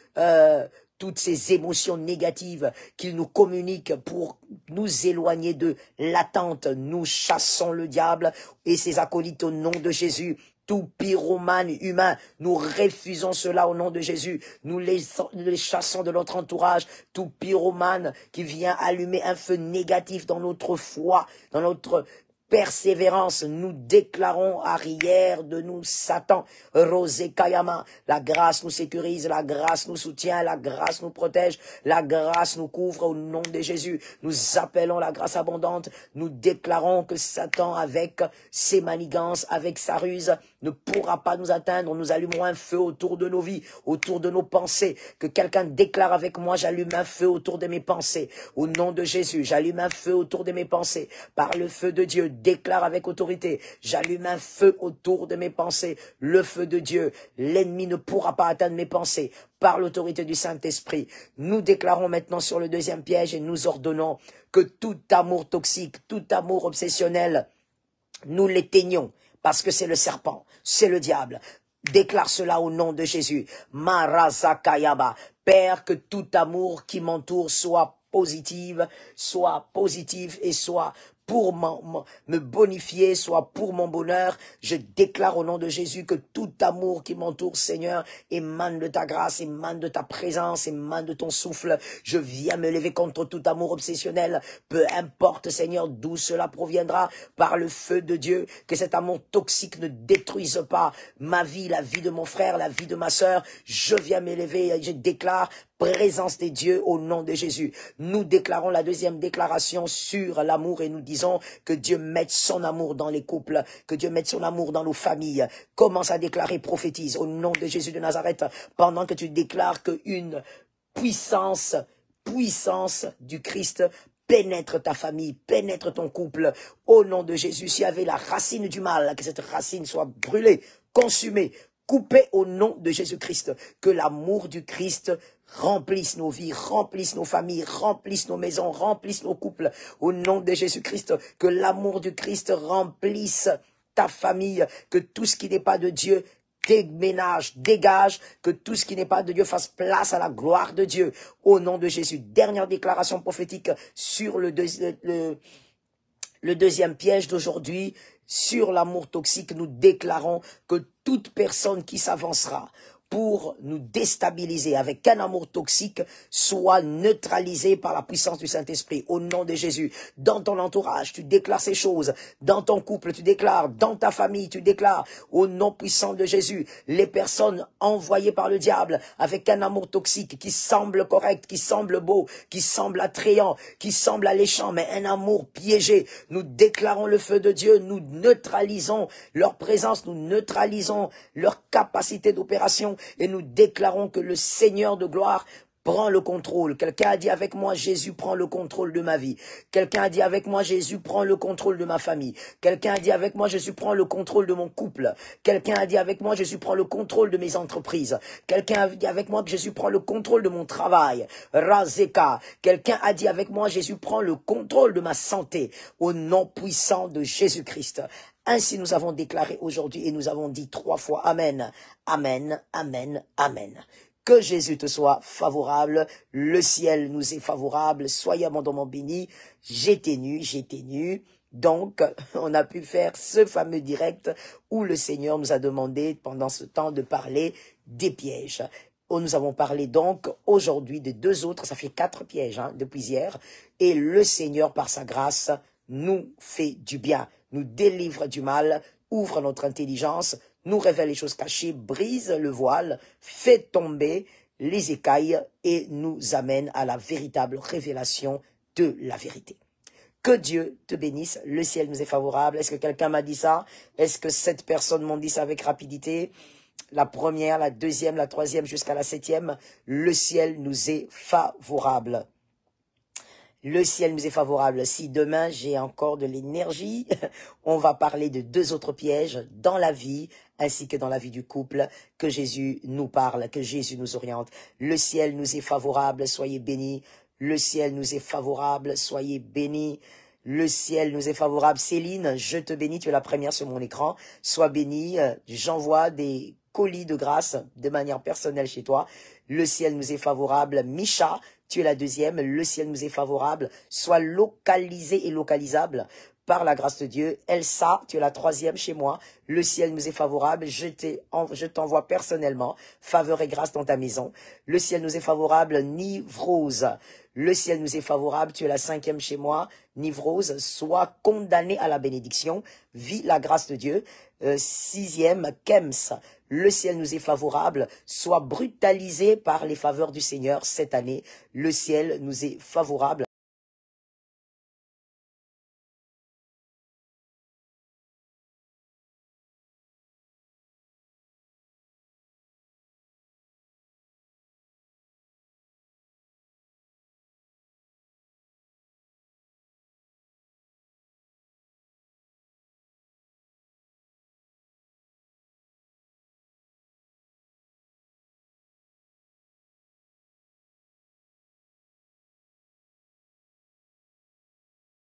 Speaker 1: ces émotions négatives qu'il nous communique pour nous éloigner de l'attente. Nous chassons le diable et ses acolytes au nom de Jésus. Tout pyromane humain, nous refusons cela au nom de Jésus. Nous les chassons de notre entourage. Tout pyromane qui vient allumer un feu négatif dans notre foi, dans notre persévérance, nous déclarons arrière de nous Satan. Rosé Kayama, la grâce nous sécurise, la grâce nous soutient, la grâce nous protège, la grâce nous couvre au nom de Jésus. Nous appelons la grâce abondante, nous déclarons que Satan, avec ses manigances, avec sa ruse, ne pourra pas nous atteindre. Nous allumons un feu autour de nos vies, autour de nos pensées. Que quelqu'un déclare avec moi, j'allume un feu autour de mes pensées. Au nom de Jésus, j'allume un feu autour de mes pensées. Par le feu de Dieu, déclare avec autorité, j'allume un feu autour de mes pensées. Le feu de Dieu, l'ennemi ne pourra pas atteindre mes pensées. Par l'autorité du Saint-Esprit, nous déclarons maintenant sur le deuxième piège et nous ordonnons que tout amour toxique, tout amour obsessionnel, nous l'éteignons. Parce que c'est le serpent, c'est le diable. Déclare cela au nom de Jésus. Marazakayaba. Père, que tout amour qui m'entoure soit positif et soit pour me bonifier, soit pour mon bonheur. Je déclare au nom de Jésus que tout amour qui m'entoure, Seigneur, émane de ta grâce, émane de ta présence, émane de ton souffle. Je viens me lever contre tout amour obsessionnel, peu importe, Seigneur, d'où cela proviendra, par le feu de Dieu, que cet amour toxique ne détruise pas ma vie, la vie de mon frère, la vie de ma sœur. Je viens m'élever et je déclare présence des dieux au nom de Jésus. Nous déclarons la deuxième déclaration sur l'amour et nous disons que Dieu mette son amour dans les couples, que Dieu mette son amour dans nos familles. Commence à déclarer, prophétise au nom de Jésus de Nazareth, pendant que tu déclares qu'une puissance du Christ pénètre ta famille, pénètre ton couple. Au nom de Jésus, s'il y avait la racine du mal, que cette racine soit brûlée, consumée, coupée au nom de Jésus-Christ. Que l'amour du Christ remplisse nos vies, remplisse nos familles, remplisse nos maisons, remplisse nos couples. Au nom de Jésus-Christ, que l'amour du Christ remplisse ta famille, que tout ce qui n'est pas de Dieu déménage, dégage, que tout ce qui n'est pas de Dieu fasse place à la gloire de Dieu. Au nom de Jésus. Dernière déclaration prophétique sur le deuxième piège d'aujourd'hui, sur l'amour toxique. Nous déclarons que toute personne qui s'avancera pour nous déstabiliser avec un amour toxique soit neutralisé par la puissance du Saint-Esprit. Au nom de Jésus, dans ton entourage, tu déclares ces choses. Dans ton couple, tu déclares. Dans ta famille, tu déclares. Au nom puissant de Jésus, les personnes envoyées par le diable avec un amour toxique qui semble correct, qui semble beau, qui semble attrayant, qui semble alléchant, mais un amour piégé. Nous déclarons le feu de Dieu, nous neutralisons leur présence, nous neutralisons leur capacité d'opération, et nous déclarons que le Seigneur de gloire prend le contrôle. Quelqu'un a dit avec moi, Jésus prend le contrôle de ma vie. Quelqu'un a dit avec moi, Jésus prend le contrôle de ma famille. Quelqu'un a dit avec moi, Jésus prend le contrôle de mon couple. Quelqu'un a dit avec moi, Jésus prend le contrôle de mes entreprises. Quelqu'un a dit avec moi que Jésus prend le contrôle de mon travail. Razeka. Quelqu'un a dit avec moi, Jésus prend le contrôle de ma santé. Au nom puissant de Jésus-Christ. Ainsi nous avons déclaré aujourd'hui et nous avons dit 3 fois Amen, Amen, Amen, Amen. Que Jésus te soit favorable, le ciel nous est favorable, soyez abondamment bénis. J'étais nu. Donc, on a pu faire ce fameux direct où le Seigneur nous a demandé pendant ce temps de parler des pièges. Nous avons parlé donc aujourd'hui de 2 autres, ça fait 4 pièges depuis hier. Et le Seigneur, par sa grâce, nous fait du bien, nous délivre du mal, ouvre notre intelligence, nous révèle les choses cachées, brise le voile, fait tomber les écailles et nous amène à la véritable révélation de la vérité. Que Dieu te bénisse, le ciel nous est favorable. Est-ce que quelqu'un m'a dit ça? Est-ce que 7 personnes m'ont dit ça avec rapidité? La première, la deuxième, la troisième jusqu'à la 7e, le ciel nous est favorable. Le ciel nous est favorable. Si demain j'ai encore de l'énergie, on va parler de 2 autres pièges dans la vie, ainsi que dans la vie du couple, que Jésus nous parle, que Jésus nous oriente. Le ciel nous est favorable, soyez bénis. Le ciel nous est favorable, soyez bénis. Le ciel nous est favorable. Céline, je te bénis, tu es la première sur mon écran. Sois bénie, j'envoie des colis de grâce de manière personnelle chez toi. Le ciel nous est favorable. Micha, tu es la deuxième, le ciel nous est favorable. Sois localisé et localisable par la grâce de Dieu. Elsa, tu es la 3e chez moi. Le ciel nous est favorable. Je t'envoie personnellement faveur et grâce dans ta maison. Le ciel nous est favorable. Nivrose, le ciel nous est favorable. Tu es la 5e chez moi. Nivrose, sois condamné à la bénédiction. Vis la grâce de Dieu. 6e, Kems, le ciel nous est favorable. Sois brutalisé par les faveurs du Seigneur cette année. Le ciel nous est favorable.